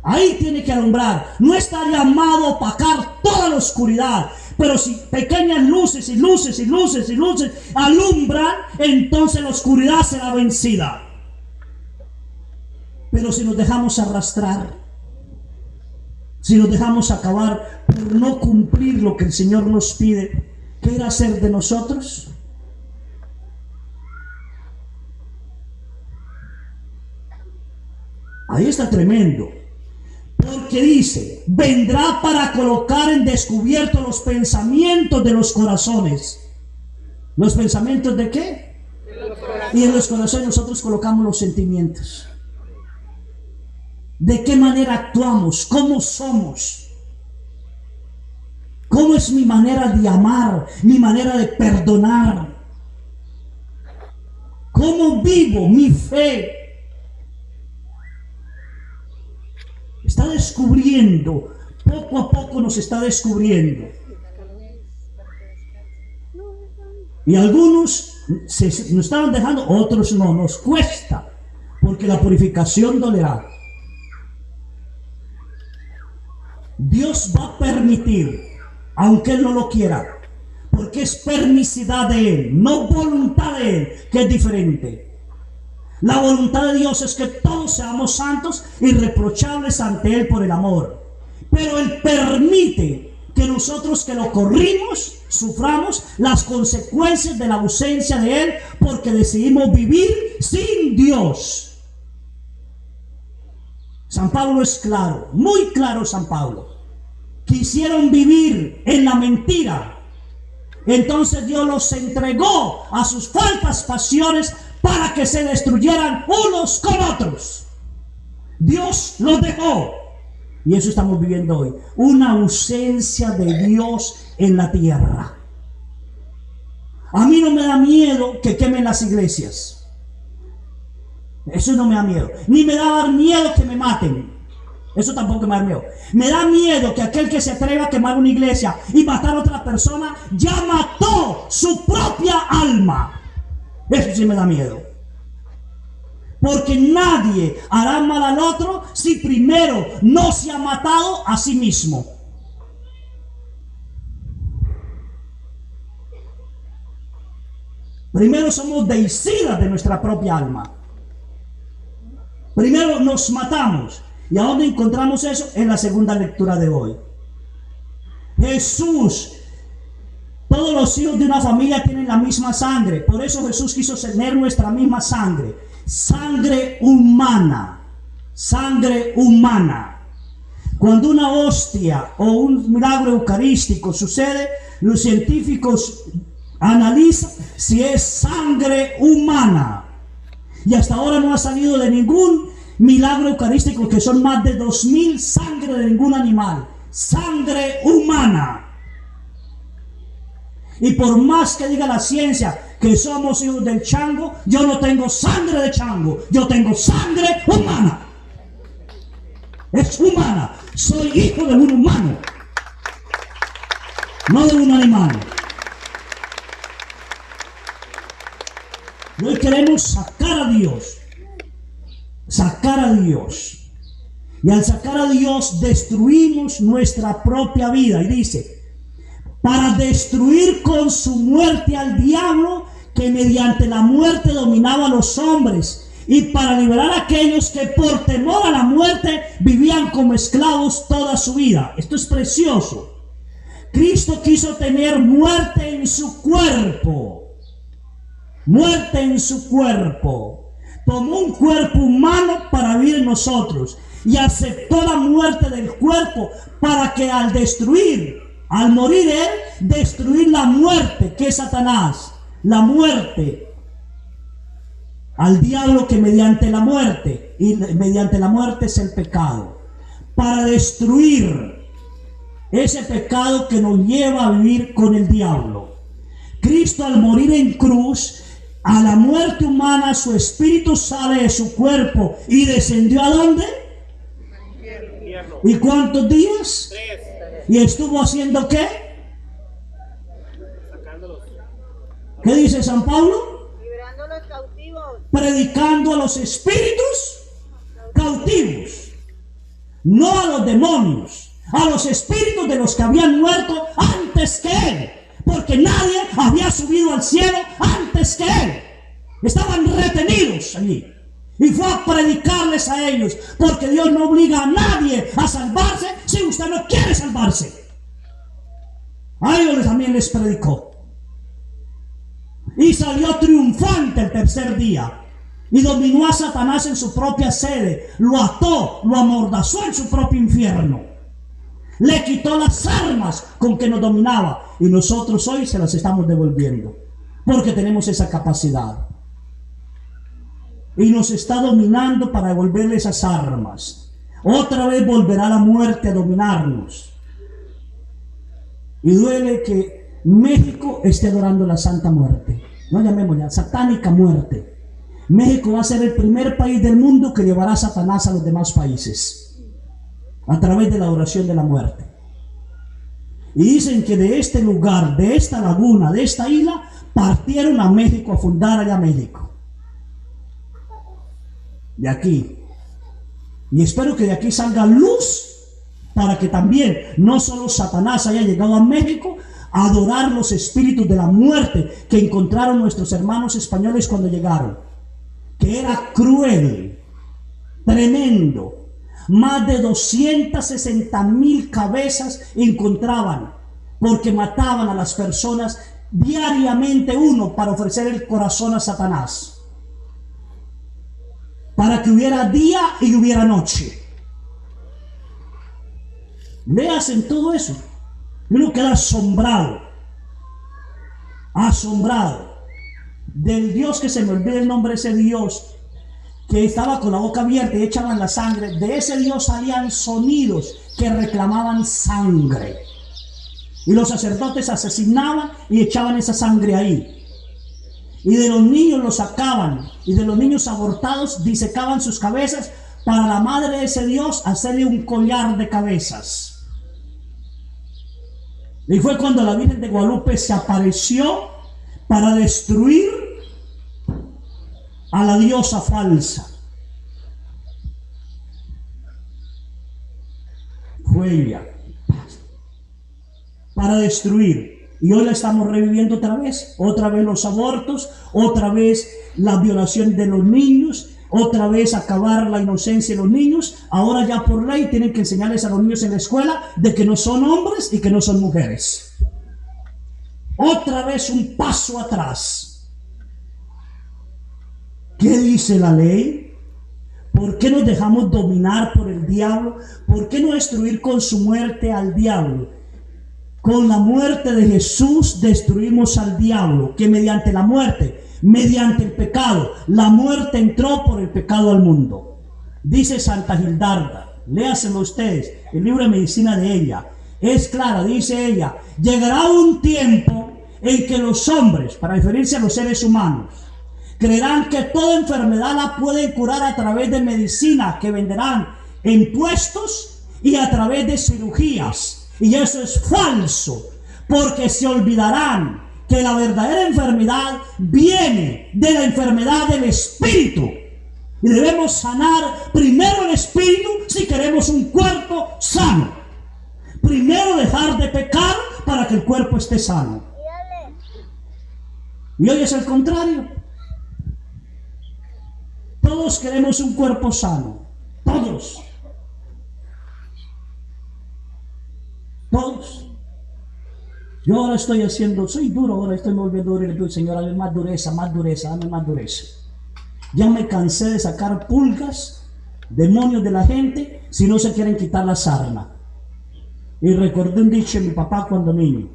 Ahí tiene que alumbrar. No está llamado a opacar toda la oscuridad. Pero si pequeñas luces y luces y luces y luces alumbran, entonces la oscuridad será vencida. Pero si nos dejamos arrastrar, si nos dejamos acabar por no cumplir lo que el Señor nos pide, ¿qué era hacer de nosotros? Ahí está tremendo. Porque dice, vendrá para colocar en descubierto los pensamientos de los corazones. ¿Los pensamientos de qué? Y en los corazones nosotros colocamos los sentimientos. ¿De qué manera actuamos? ¿Cómo somos? ¿Cómo es mi manera de amar? Mi manera de perdonar. ¿Cómo vivo mi fe? Está descubriendo, poco a poco nos está descubriendo. Y algunos nos estaban dejando, otros no, nos cuesta, porque la purificación dolerá. Dios va a permitir, aunque Él no lo quiera, porque es permisidad de Él, no voluntad de Él, que es diferente. La voluntad de Dios es que todos seamos santos y irreprochables ante Él por el amor. Pero Él permite que nosotros que lo corrimos, suframos las consecuencias de la ausencia de Él porque decidimos vivir sin Dios. San Pablo es claro, muy claro San Pablo. Quisieron vivir en la mentira. Entonces Dios los entregó a sus falsas pasiones para que se destruyeran unos con otros. Dios los dejó. Y eso estamos viviendo hoy. Una ausencia de Dios en la tierra. A mí no me da miedo que quemen las iglesias. Eso no me da miedo. Ni me da miedo que me maten. Eso tampoco me da miedo. Me da miedo que aquel que se atreva a quemar una iglesia y matar a otra persona ya mató su propia alma. Eso sí me da miedo. Porque nadie hará mal al otro si primero no se ha matado a sí mismo. Primero somos deicidas de nuestra propia alma. Primero nos matamos. ¿Y a dónde encontramos eso? En la segunda lectura de hoy. Jesús. Todos los hijos de una familia tienen la misma sangre. Por eso Jesús quiso tener nuestra misma sangre. Sangre humana. Sangre humana. Cuando una hostia o un milagro eucarístico sucede, los científicos analizan si es sangre humana. Y hasta ahora no ha salido de ningún milagro eucarístico, que son más de 2000 sangre de ningún animal. Sangre humana. Y por más que diga la ciencia que somos hijos del chango, yo no tengo sangre de chango, yo tengo sangre humana. Es humana. Soy hijo de un humano, no de un animal. Y hoy queremos sacar a Dios. Sacar a Dios. Y al sacar a Dios destruimos nuestra propia vida. Y dice, para destruir con su muerte al diablo, que mediante la muerte dominaba a los hombres, y para liberar a aquellos que por temor a la muerte vivían como esclavos toda su vida. Esto es precioso. Cristo quiso tener muerte en su cuerpo. Muerte en su cuerpo. Tomó un cuerpo humano para vivir en nosotros y aceptó la muerte del cuerpo para que al morir él, destruir la muerte, que es Satanás, la muerte, al diablo, que mediante la muerte, y mediante la muerte es el pecado, para destruir ese pecado que nos lleva a vivir con el diablo. Cristo, al morir en cruz, a la muerte humana, su espíritu sale de su cuerpo y descendió ¿a dónde? ¿Y cuántos días? 3. ¿Y estuvo haciendo qué? ¿Qué dice San Pablo? Liberando a los cautivos. Predicando a los espíritus cautivos, no a los demonios, a los espíritus de los que habían muerto antes que él, porque nadie había subido al cielo antes que él. Estaban retenidos allí. Y fue a predicarles a ellos, porque Dios no obliga a nadie a salvarse si usted no quiere salvarse. A ellos también les predicó. Y salió triunfante el tercer día. Y dominó a Satanás en su propia sede. Lo ató, lo amordazó en su propio infierno. Le quitó las armas con que nos dominaba. Y nosotros hoy se las estamos devolviendo. Porque tenemos esa capacidad. Y nos está dominando para devolverle esas armas. Otra vez volverá la muerte a dominarnos. Y duele que México esté adorando la Santa Muerte. No llamémosla satánica muerte. México va a ser el primer país del mundo que llevará a Satanás a los demás países. A través de la adoración de la muerte. Y dicen que de este lugar, de esta laguna, de esta isla, partieron a México a fundar allá México. De aquí. Y espero que de aquí salga luz para que también no solo Satanás haya llegado a México a adorar los espíritus de la muerte que encontraron nuestros hermanos españoles cuando llegaron, que era cruel, tremendo. Más de 260,000 cabezas encontraban, porque mataban a las personas diariamente uno para ofrecer el corazón a Satanás. Para que hubiera día y hubiera noche. Veas en todo eso. Uno queda asombrado. Asombrado. Del Dios que se me olvida el nombre de ese Dios, que estaba con la boca abierta y echaban la sangre. De ese Dios salían sonidos que reclamaban sangre. Y los sacerdotes asesinaban y echaban esa sangre ahí. Y de los niños los sacaban, y de los niños abortados disecaban sus cabezas para la madre de ese Dios hacerle un collar de cabezas. Y fue cuando la Virgen de Guadalupe se apareció para destruir a la diosa falsa. Fue ella para destruir. Y hoy la estamos reviviendo otra vez los abortos, otra vez la violación de los niños, otra vez acabar la inocencia de los niños. Ahora ya por ley tienen que enseñarles a los niños en la escuela de que no son hombres y que no son mujeres. Otra vez un paso atrás. ¿Qué dice la ley? ¿Por qué nos dejamos dominar por el diablo? ¿Por qué no destruir con su muerte al diablo? Con la muerte de Jesús destruimos al diablo, que mediante la muerte, mediante el pecado, la muerte entró por el pecado al mundo. Dice Santa Gildarda, léaselo ustedes, el libro de medicina de ella, es clara, dice ella: llegará un tiempo en que los hombres, para referirse a los seres humanos, creerán que toda enfermedad la pueden curar a través de medicina que venderán en puestos y a través de cirugías. Y eso es falso, porque se olvidarán que la verdadera enfermedad viene de la enfermedad del espíritu. Y debemos sanar primero el espíritu si queremos un cuerpo sano. Primero dejar de pecar para que el cuerpo esté sano. Y hoy es el contrario. Todos queremos un cuerpo sano. Todos. Todos. Yo ahora estoy soy duro, ahora estoy volviendo duro y le pido, Señor, dame más dureza, dame más dureza. Ya me cansé de sacar pulgas, demonios de la gente, si no se quieren quitar la sarna. Y recordé un dicho de mi papá cuando niño.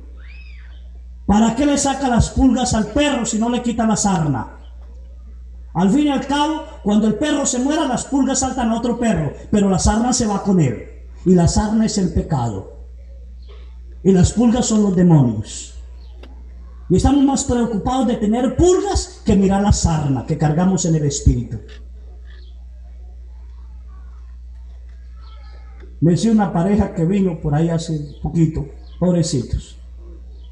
¿Para qué le saca las pulgas al perro si no le quita la sarna? Al fin y al cabo, cuando el perro se muera, las pulgas saltan a otro perro, pero la sarna se va con él. Y la sarna es el pecado. Y las pulgas son los demonios. Y estamos más preocupados de tener pulgas que mirar la sarna que cargamos en el espíritu. Me decía una pareja que vino por ahí hace poquito, pobrecitos.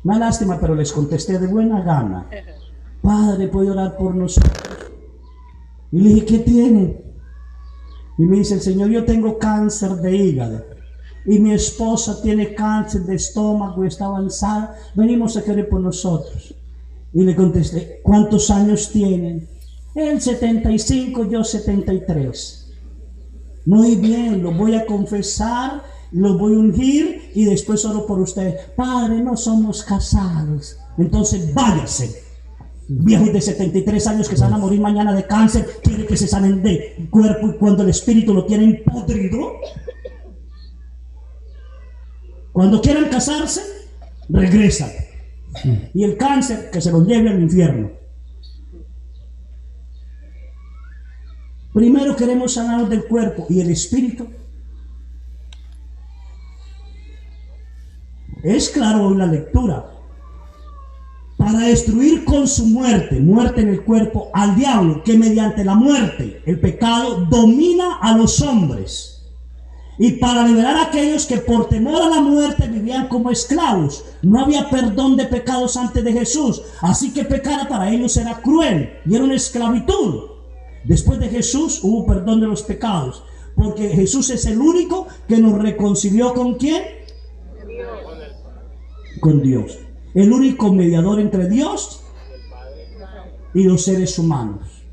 Una lástima, pero les contesté de buena gana. Padre, ¿puede orar por nosotros? Y le dije, ¿qué tiene? Y me dice el Señor, yo tengo cáncer de hígado. Y mi esposa tiene cáncer de estómago y está avanzada. Venimos a querer por nosotros. Y le contesté, ¿cuántos años tienen? Él 75, yo 73. Muy bien, lo voy a confesar, lo voy a ungir y después oro por usted. Padre, no somos casados. Entonces váyase. Viejos de 73 años que se van a morir mañana de cáncer, quiere que se sanen de cuerpo y cuando el espíritu lo tienen podrido. Cuando quieran casarse, regresan. Y el cáncer que se los lleve al infierno. Primero queremos sanarnos del cuerpo y el espíritu. Es claro en la lectura. Para destruir con su muerte en el cuerpo, al diablo, que mediante la muerte, el pecado, domina a los hombres. Y para liberar a aquellos que por temor a la muerte vivían como esclavos. No había perdón de pecados antes de Jesús. Así que pecar para ellos era cruel y era una esclavitud. Después de Jesús hubo perdón de los pecados. Porque Jesús es el único que nos reconcilió ¿con quién? Con Dios. El único mediador entre Dios y los seres humanos.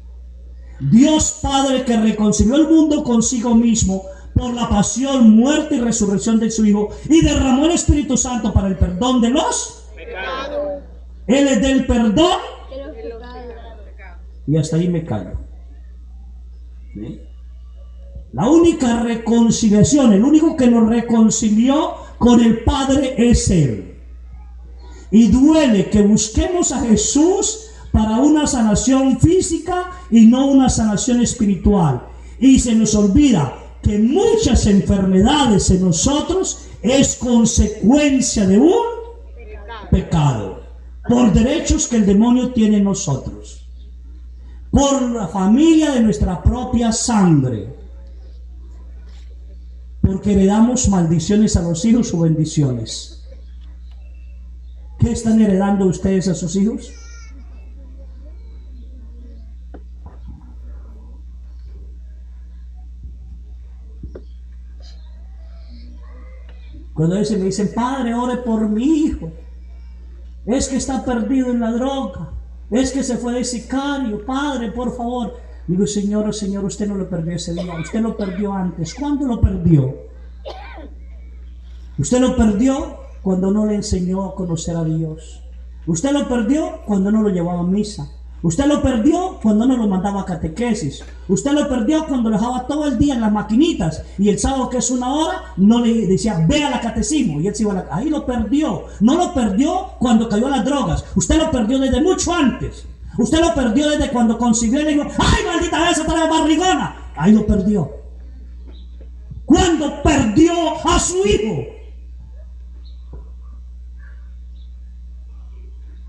Dios Padre que reconcilió el mundo consigo mismo por la pasión, muerte y resurrección de su Hijo y derramó el Espíritu Santo para el perdón de los pecados. Él es del perdón y hasta ahí me callo. ¿Sí? La única reconciliación, el único que nos reconcilió con el Padre es Él. Y duele que busquemos a Jesús para una sanación física y no una sanación espiritual. Y se nos olvida que muchas enfermedades en nosotros es consecuencia de un pecado. Por derechos que el demonio tiene en nosotros. Por la familia de nuestra propia sangre. Porque le damos maldiciones a los hijos o bendiciones. ¿Qué están heredando ustedes a sus hijos? Cuando a veces me dicen, Padre, ore por mi hijo. Es que está perdido en la droga. Es que se fue de sicario. Padre, por favor. Digo, Señor, usted no lo perdió ese día. Usted lo perdió antes. ¿Cuándo lo perdió? Usted lo perdió cuando no le enseñó a conocer a Dios. Usted lo perdió cuando no lo llevaba a misa. Usted lo perdió cuando no lo mandaba a catequesis. Usted lo perdió cuando lo dejaba todo el día en las maquinitas. Y el sábado, que es 1 hora, no le decía, ve a la catecismo. Y él se iba a la... Ahí lo perdió. No lo perdió cuando cayó a las drogas. Usted lo perdió desde mucho antes. Usted lo perdió desde cuando concibió y le dijo, ¡ay, maldita vez, otra vez barrigona! Ahí lo perdió. Cuando perdió a su hijo.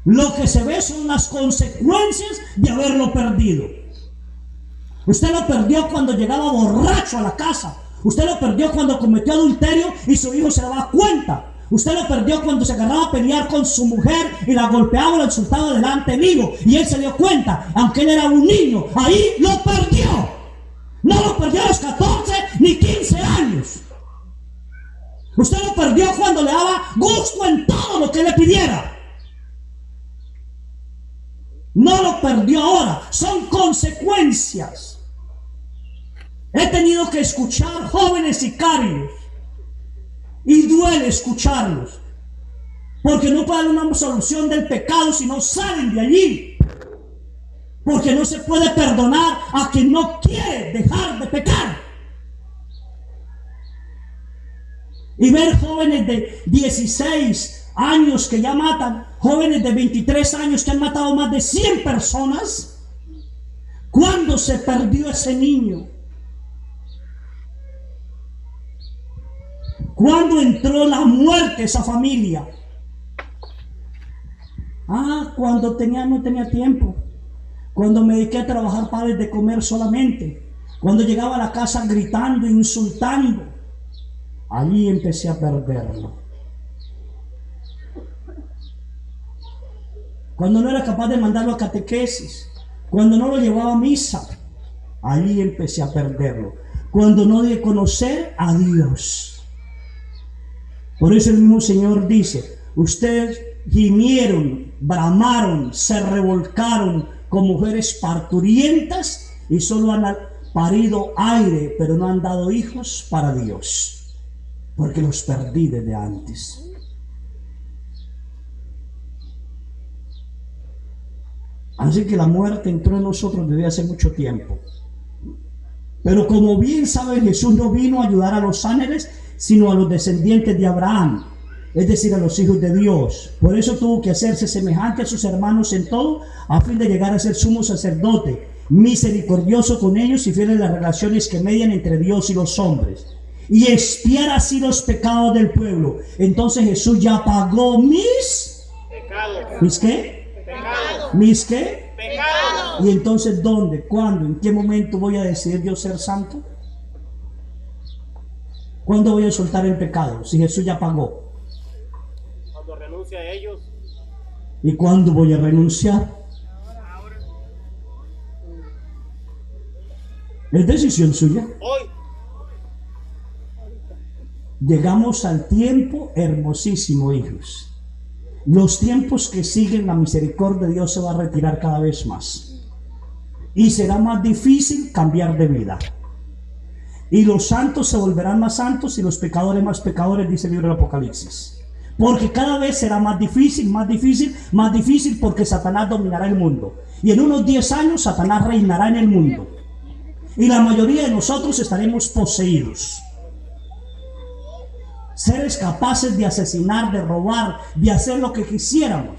Lo que se ve son las consecuencias de haberlo perdido. Usted lo perdió cuando llegaba borracho a la casa. Usted lo perdió cuando cometió adulterio y su hijo se daba cuenta. Usted lo perdió cuando se agarraba a pelear con su mujer y la golpeaba o la insultaba delante mío. Y él se dio cuenta, aunque él era un niño, ahí lo perdió. No lo perdió a los 14 ni 15 años. Usted lo perdió cuando le daba gusto en todo lo que le pidiera. No lo perdió ahora, son consecuencias. He tenido que escuchar jóvenes sicarios y duele escucharlos, porque no pueden dar una solución del pecado si no salen de allí, porque no se puede perdonar a quien no quiere dejar de pecar. Y ver jóvenes de 16 años que ya matan, jóvenes de 23 años que han matado más de 100 personas. ¿Cuándo se perdió ese niño? ¿Cuándo entró la muerte a esa familia? Cuando no tenía tiempo. Cuando me dediqué a trabajar para de comer solamente. Cuando llegaba a la casa gritando, insultando. Allí empecé a perderlo. Cuando no era capaz de mandarlo a catequesis. Cuando no lo llevaba a misa. Allí empecé a perderlo. Cuando no de conocer a Dios. Por eso el mismo Señor dice, ustedes gimieron, bramaron, se revolcaron como mujeres parturientas y solo han parido aire, pero no han dado hijos para Dios, porque los perdí desde antes. Así que la muerte entró en nosotros desde hace mucho tiempo. Pero como bien saben, Jesús no vino a ayudar a los ángeles, sino a los descendientes de Abraham, es decir, a los hijos de Dios. Por eso tuvo que hacerse semejante a sus hermanos en todo, a fin de llegar a ser sumo sacerdote, misericordioso con ellos y fiel en las relaciones que median entre Dios y los hombres, y expiar así los pecados del pueblo. Entonces Jesús ya pagó mis pecados. ¿Mis qué? Pecado. ¿Mis qué? Pecado. Y entonces, ¿dónde? ¿Cuándo? ¿En qué momento voy a decidir yo ser santo? ¿Cuándo voy a soltar el pecado? Si Jesús ya pagó. Cuando renuncia a ellos. ¿Y cuándo voy a renunciar? Es decisión suya. Hoy. Llegamos al tiempo hermosísimo, hijos. Los tiempos que siguen, la misericordia de Dios se va a retirar cada vez más. Y será más difícil cambiar de vida. Y los santos se volverán más santos y los pecadores más pecadores, dice el libro del Apocalipsis. Porque cada vez será más difícil, más difícil, más difícil, porque Satanás dominará el mundo. Y en unos 10 años Satanás reinará en el mundo. Y la mayoría de nosotros estaremos poseídos. Seres capaces de asesinar, de robar, de hacer lo que quisiéramos.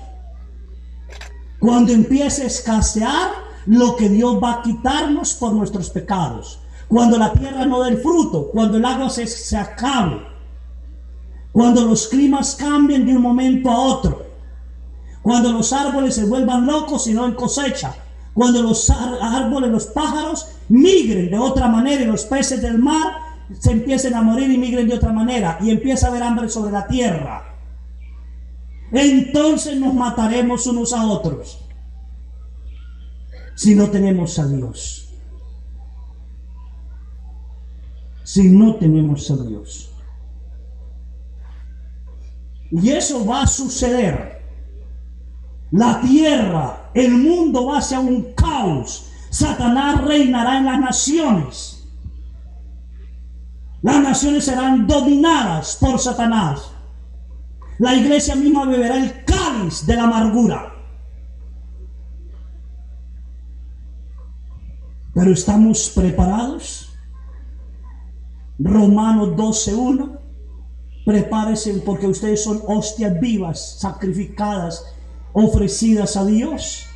Cuando empiece a escasear lo que Dios va a quitarnos por nuestros pecados. Cuando la tierra no dé el fruto, cuando el agua se acabe, cuando los climas cambien de un momento a otro, cuando los árboles se vuelvan locos y no en cosecha, cuando los árboles, los pájaros migren de otra manera y los peces del mar se empiecen a morir y migren de otra manera y empieza a haber hambre sobre la tierra, entonces nos mataremos unos a otros si no tenemos a Dios. Si no tenemos a Dios. Y eso va a suceder. La tierra, el mundo va hacia un caos. Satanás reinará en las naciones. Las naciones serán dominadas por Satanás. La iglesia misma beberá el cáliz de la amargura. Pero ¿estamos preparados? Romanos 12:1. Prepárense porque ustedes son hostias vivas, sacrificadas, ofrecidas a Dios.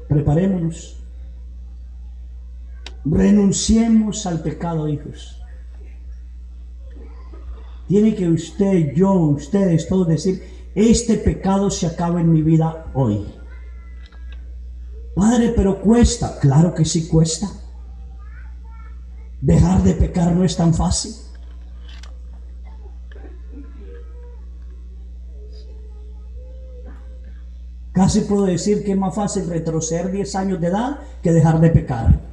Preparémonos. Renunciemos al pecado, hijos. tiene que usted, yo, ustedes, todos decir, este pecado se acaba en mi vida hoy. Padre, pero cuesta. Claro que sí cuesta. Dejar de pecar no es tan fácil. Casi puedo decir que es más fácil retroceder 10 años de edad que dejar de pecar.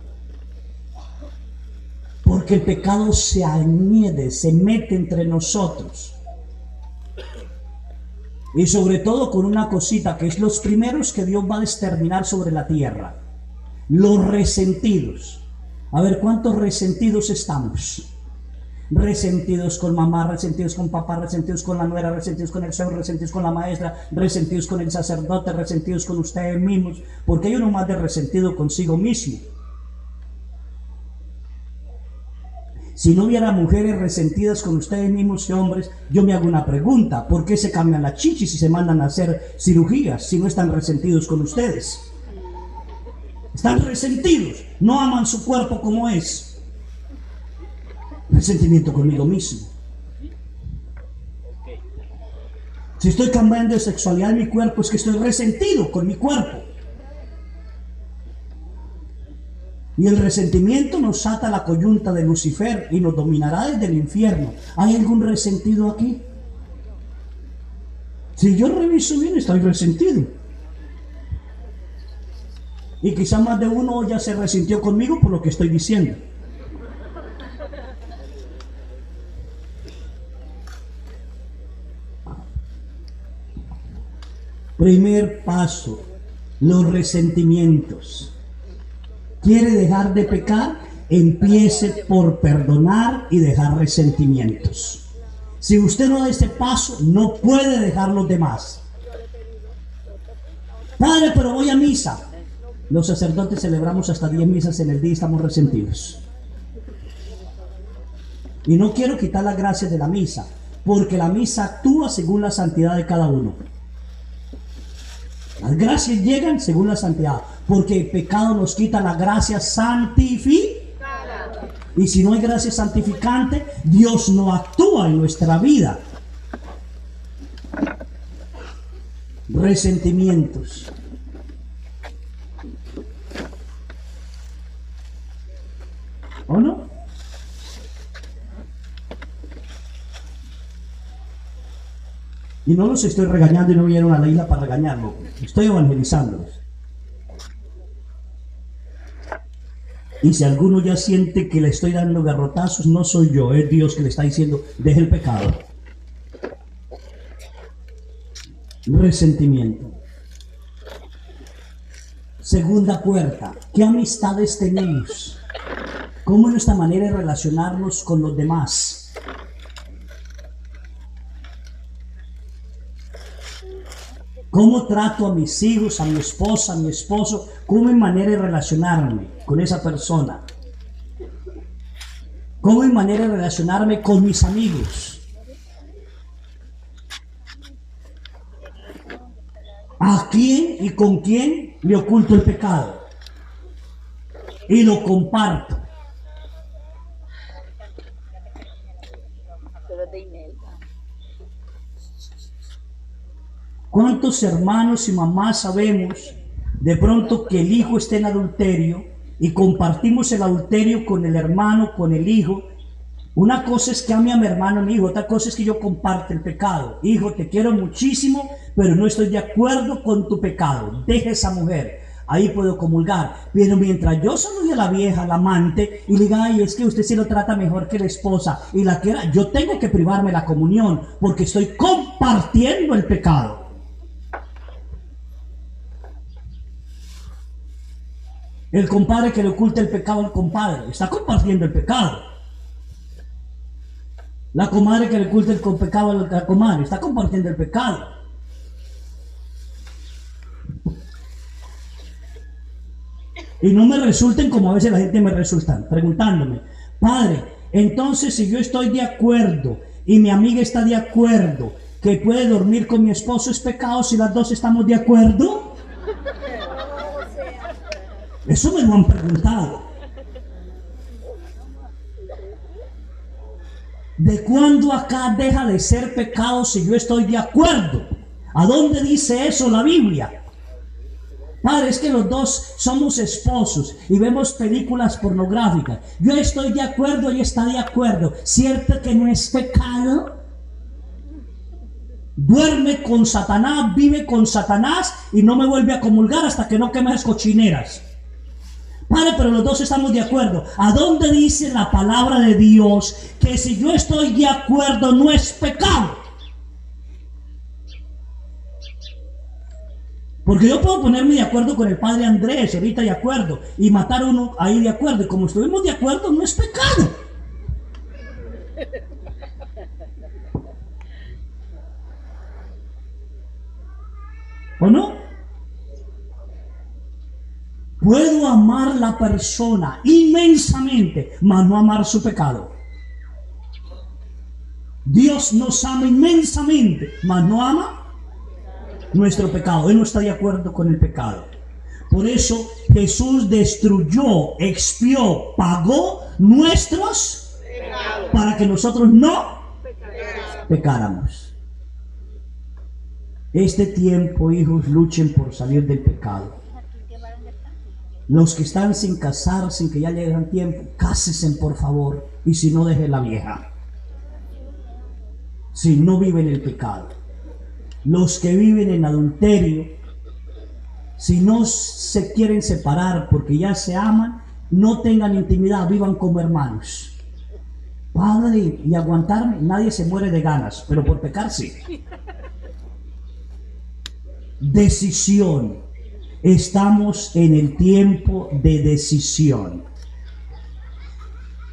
Porque el pecado se añade, se mete entre nosotros. Y sobre todo con una cosita que es los primeros que Dios va a exterminar sobre la tierra. Los resentidos. A ver, ¿cuántos resentidos estamos? Resentidos con mamá, resentidos con papá, resentidos con la nuera, resentidos con el suegro, resentidos con la maestra, resentidos con el sacerdote, resentidos con ustedes mismos. Porque hay uno más de resentido consigo mismo. Si no hubiera mujeres resentidas con ustedes mismos y hombres, yo me hago una pregunta: ¿por qué se cambian las chichis y se mandan a hacer cirugías si no están resentidos con ustedes? Están resentidos, no aman su cuerpo como es. Resentimiento conmigo mismo. Si estoy cambiando de sexualidad en mi cuerpo, es que estoy resentido con mi cuerpo. Y el resentimiento nos ata a la coyunta de Lucifer y nos dominará desde el infierno. ¿Hay algún resentido aquí? Si yo reviso bien, estoy resentido. Y quizá más de uno ya se resintió conmigo por lo que estoy diciendo. Primer paso, los resentimientos. ¿Quiere dejar de pecar? Empiece por perdonar y dejar resentimientos. Si usted no da ese paso, no puede dejar los demás. Padre, pero voy a misa. Los sacerdotes celebramos hasta 10 misas en el día y estamos resentidos. Y no quiero quitar la gracia de la misa, porque la misa actúa según la santidad de cada uno. Las gracias llegan según la santidad, porque el pecado nos quita la gracia santificada. Y si no hay gracia santificante, Dios no actúa en nuestra vida. Resentimientos. ¿O no? Y no los estoy regañando y no vinieron a la isla para regañarlo. Estoy evangelizándolos. Y si alguno ya siente que le estoy dando garrotazos, no soy yo, es Dios que le está diciendo, deje el pecado. Resentimiento. Segunda puerta, ¿qué amistades tenemos? ¿Cómo es nuestra manera de relacionarnos con los demás? ¿Cómo trato a mis hijos, a mi esposa, a mi esposo? ¿Cómo es manera de relacionarme con esa persona? ¿Cómo es manera de relacionarme con mis amigos? ¿A quién y con quién le oculto el pecado? Y lo comparto. ¿Cuántos hermanos y mamás sabemos de pronto que el hijo está en adulterio y compartimos el adulterio con el hermano, con el hijo? Una cosa es que ame a mi hermano, a mi hijo, otra cosa es que yo comparte el pecado. Hijo, te quiero muchísimo, pero no estoy de acuerdo con tu pecado. Deja esa mujer. Ahí puedo comulgar. Pero mientras yo salude a la vieja, la amante, y le diga, ay, es que usted sí lo trata mejor que la esposa, y la quiera, yo tengo que privarme la comunión, porque estoy compartiendo el pecado. El compadre que le oculta el pecado al compadre está compartiendo el pecado. La comadre que le oculta el pecado a la comadre está compartiendo el pecado. Y no me resulten como a veces la gente me resulta, preguntándome, padre, entonces si yo estoy de acuerdo y mi amiga está de acuerdo que puede dormir con mi esposo, ¿es pecado si las dos estamos de acuerdo? Eso me lo han preguntado. ¿De cuándo acá deja de ser pecado si yo estoy de acuerdo? ¿A dónde dice eso la Biblia? Padre, es que los dos somos esposos y vemos películas pornográficas. Yo estoy de acuerdo, ella está de acuerdo. ¿Cierto que no es pecado? Duerme con Satanás, vive con Satanás y no me vuelve a comulgar hasta que no queme las cochineras. Padre, pero los dos estamos de acuerdo. ¿A dónde dice la palabra de Dios que si yo estoy de acuerdo no es pecado? Porque yo puedo ponerme de acuerdo con el padre Andrés, ahorita de acuerdo, y matar a uno ahí de acuerdo. Y como estuvimos de acuerdo, no es pecado. ¿O no? Puedo amar la persona inmensamente, mas no amar su pecado. Dios nos ama inmensamente, mas no ama nuestro pecado. Él no está de acuerdo con el pecado. Por eso Jesús destruyó, expió, pagó nuestros pecados para que nosotros no pecáramos. Este tiempo, hijos, luchen por salir del pecado. Los que están sin casar, sin que ya llegue tiempo, cásense por favor. Y si no, deje la vieja. Si no viven el pecado. Los que viven en adulterio, si no se quieren separar porque ya se aman, no tengan intimidad, vivan como hermanos. Padre, y aguantarme, nadie se muere de ganas, pero por pecar sí. Decisión. Estamos en el tiempo de decisión.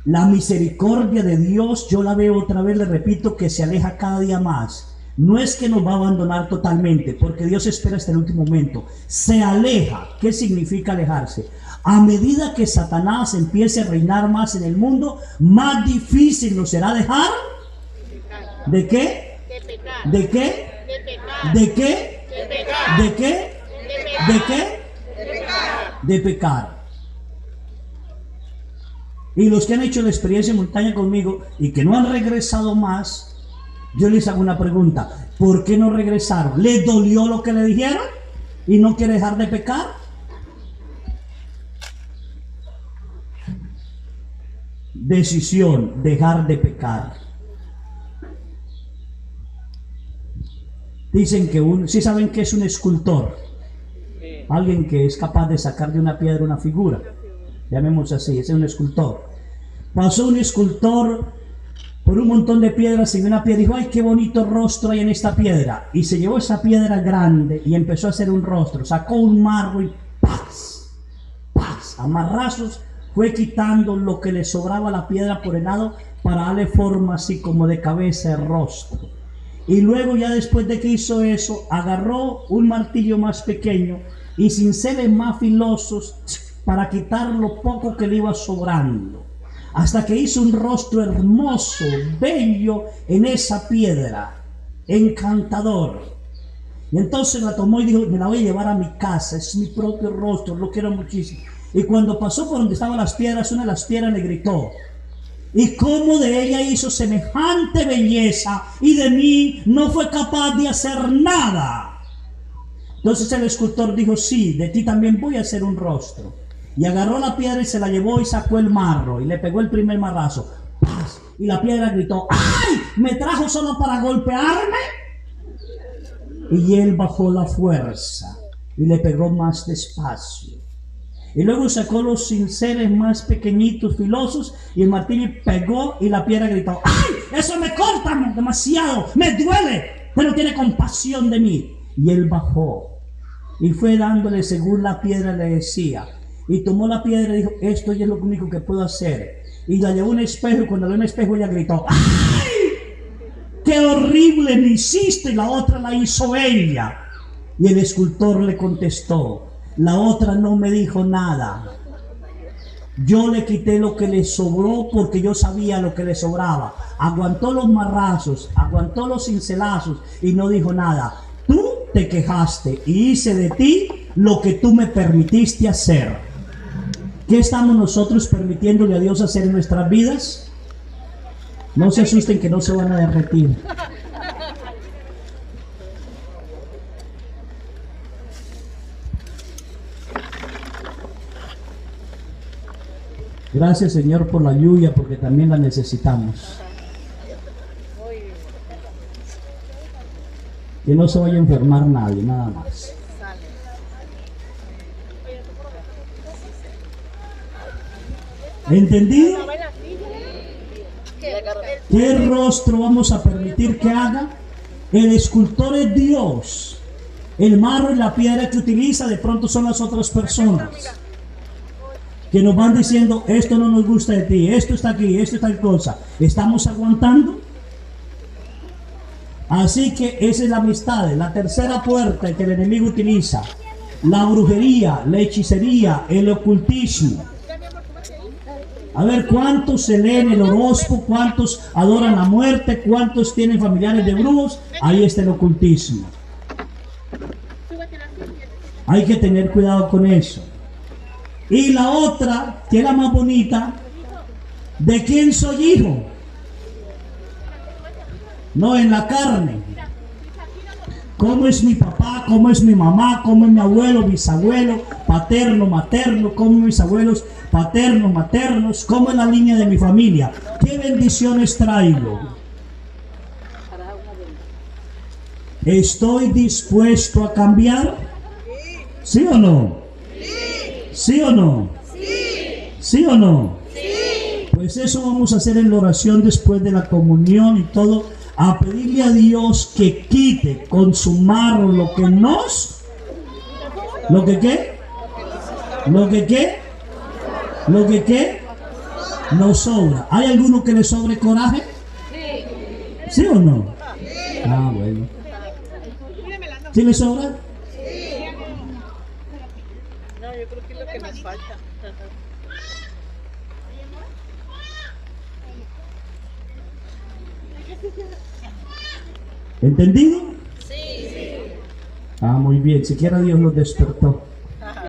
La misericordia de Dios, yo la veo otra vez, le repito, que se aleja cada día más. No es que nos va a abandonar totalmente, porque Dios espera hasta el último momento. Se aleja. ¿Qué significa alejarse? A medida que Satanás empiece a reinar más en el mundo, más difícil nos será dejar. ¿De qué? ¿De qué? ¿De qué? ¿De qué? ¿De qué? De pecar. Y los que han hecho la experiencia en montaña conmigo y que no han regresado más, yo les hago una pregunta: ¿por qué no regresaron? ¿Les dolió lo que le dijeron y no quiere dejar de pecar? Decisión: dejar de pecar. Dicen que ¿sí saben qué es un escultor? Alguien que es capaz de sacar de una piedra una figura, llamemos así, es un escultor. Pasó un escultor por un montón de piedras y una piedra dijo: ¡ay, qué bonito rostro hay en esta piedra! Y se llevó esa piedra grande y empezó a hacer un rostro, sacó un marro y ¡paz! ¡paz! A marrazos fue quitando lo que le sobraba a la piedra por el lado para darle forma así como de cabeza de rostro. Y luego, ya después de que hizo eso, agarró un martillo más pequeño y cinceles más filosos para quitar lo poco que le iba sobrando, hasta que hizo un rostro hermoso, bello en esa piedra, encantador. Y entonces la tomó y dijo: me la voy a llevar a mi casa, es mi propio rostro, lo quiero muchísimo. Y cuando pasó por donde estaban las piedras, una de las piedras le gritó: ¿y cómo de ella hizo semejante belleza y de mí no fue capaz de hacer nada? Entonces el escultor dijo: sí, de ti también voy a hacer un rostro. Y agarró la piedra y se la llevó y sacó el marro y le pegó el primer marrazo. ¡Paz! Y la piedra gritó: ¡ay! ¿Me trajo solo para golpearme? Y él bajó la fuerza y le pegó más despacio. Y luego sacó los cinceles más pequeñitos, filosos, y el martillo pegó y la piedra gritó: ¡ay! Eso me corta demasiado, me duele, pero tiene compasión de mí. Y él bajó y fue dándole según la piedra le decía. Y tomó la piedra y dijo: esto ya es lo único que puedo hacer. Y la llevó a un espejo, y cuando le dio un espejo ella gritó: ¡ay! ¡Qué horrible me hiciste! Y la otra la hizo ella. Y el escultor le contestó: la otra no me dijo nada. Yo le quité lo que le sobró porque yo sabía lo que le sobraba. Aguantó los marrazos, aguantó los cincelazos y no dijo nada. Tú te quejaste y hice de ti lo que tú me permitiste hacer. ¿Qué estamos nosotros permitiéndole a Dios hacer en nuestras vidas? No se asusten que no se van a derretir. Gracias, Señor, por la lluvia, porque también la necesitamos. Que no se vaya a enfermar nadie, nada más. ¿Entendido? ¿Qué rostro vamos a permitir que haga? El escultor es Dios. El marro y la piedra que utiliza de pronto son las otras personas que nos van diciendo: esto no nos gusta de ti, esto está aquí, esto es tal cosa. ¿Estamos aguantando? Así que esa es la amistad. La tercera puerta que el enemigo utiliza: la brujería, la hechicería, el ocultismo. A ver, ¿cuántos se leen el horóscopo? ¿Cuántos adoran la muerte? ¿Cuántos tienen familiares de brujos? Ahí está el ocultismo. Hay que tener cuidado con eso. Y la otra, que es la más bonita: ¿de quién soy hijo? No en la carne. ¿Cómo es mi papá? ¿Cómo es mi mamá? ¿Cómo es mi abuelo, bisabuelo, paterno, materno? ¿Cómo mis abuelos paternos, maternos? ¿Cómo es la línea de mi familia? ¿Qué bendiciones traigo? ¿Estoy dispuesto a cambiar? ¿Sí o no? ¿Sí o no? ¿Sí o no? Pues eso vamos a hacer en la oración después de la comunión y todo, a pedirle a Dios que quite con su marro lo que nos, lo que qué, lo que qué, lo que qué, nos sobra. ¿Hay alguno que le sobre coraje? ¿Sí o no? Ah, bueno. ¿Sí le sobra? No, yo creo que es lo que nos falta. ¿Entendido? Sí. Ah, muy bien. Siquiera Dios los despertó.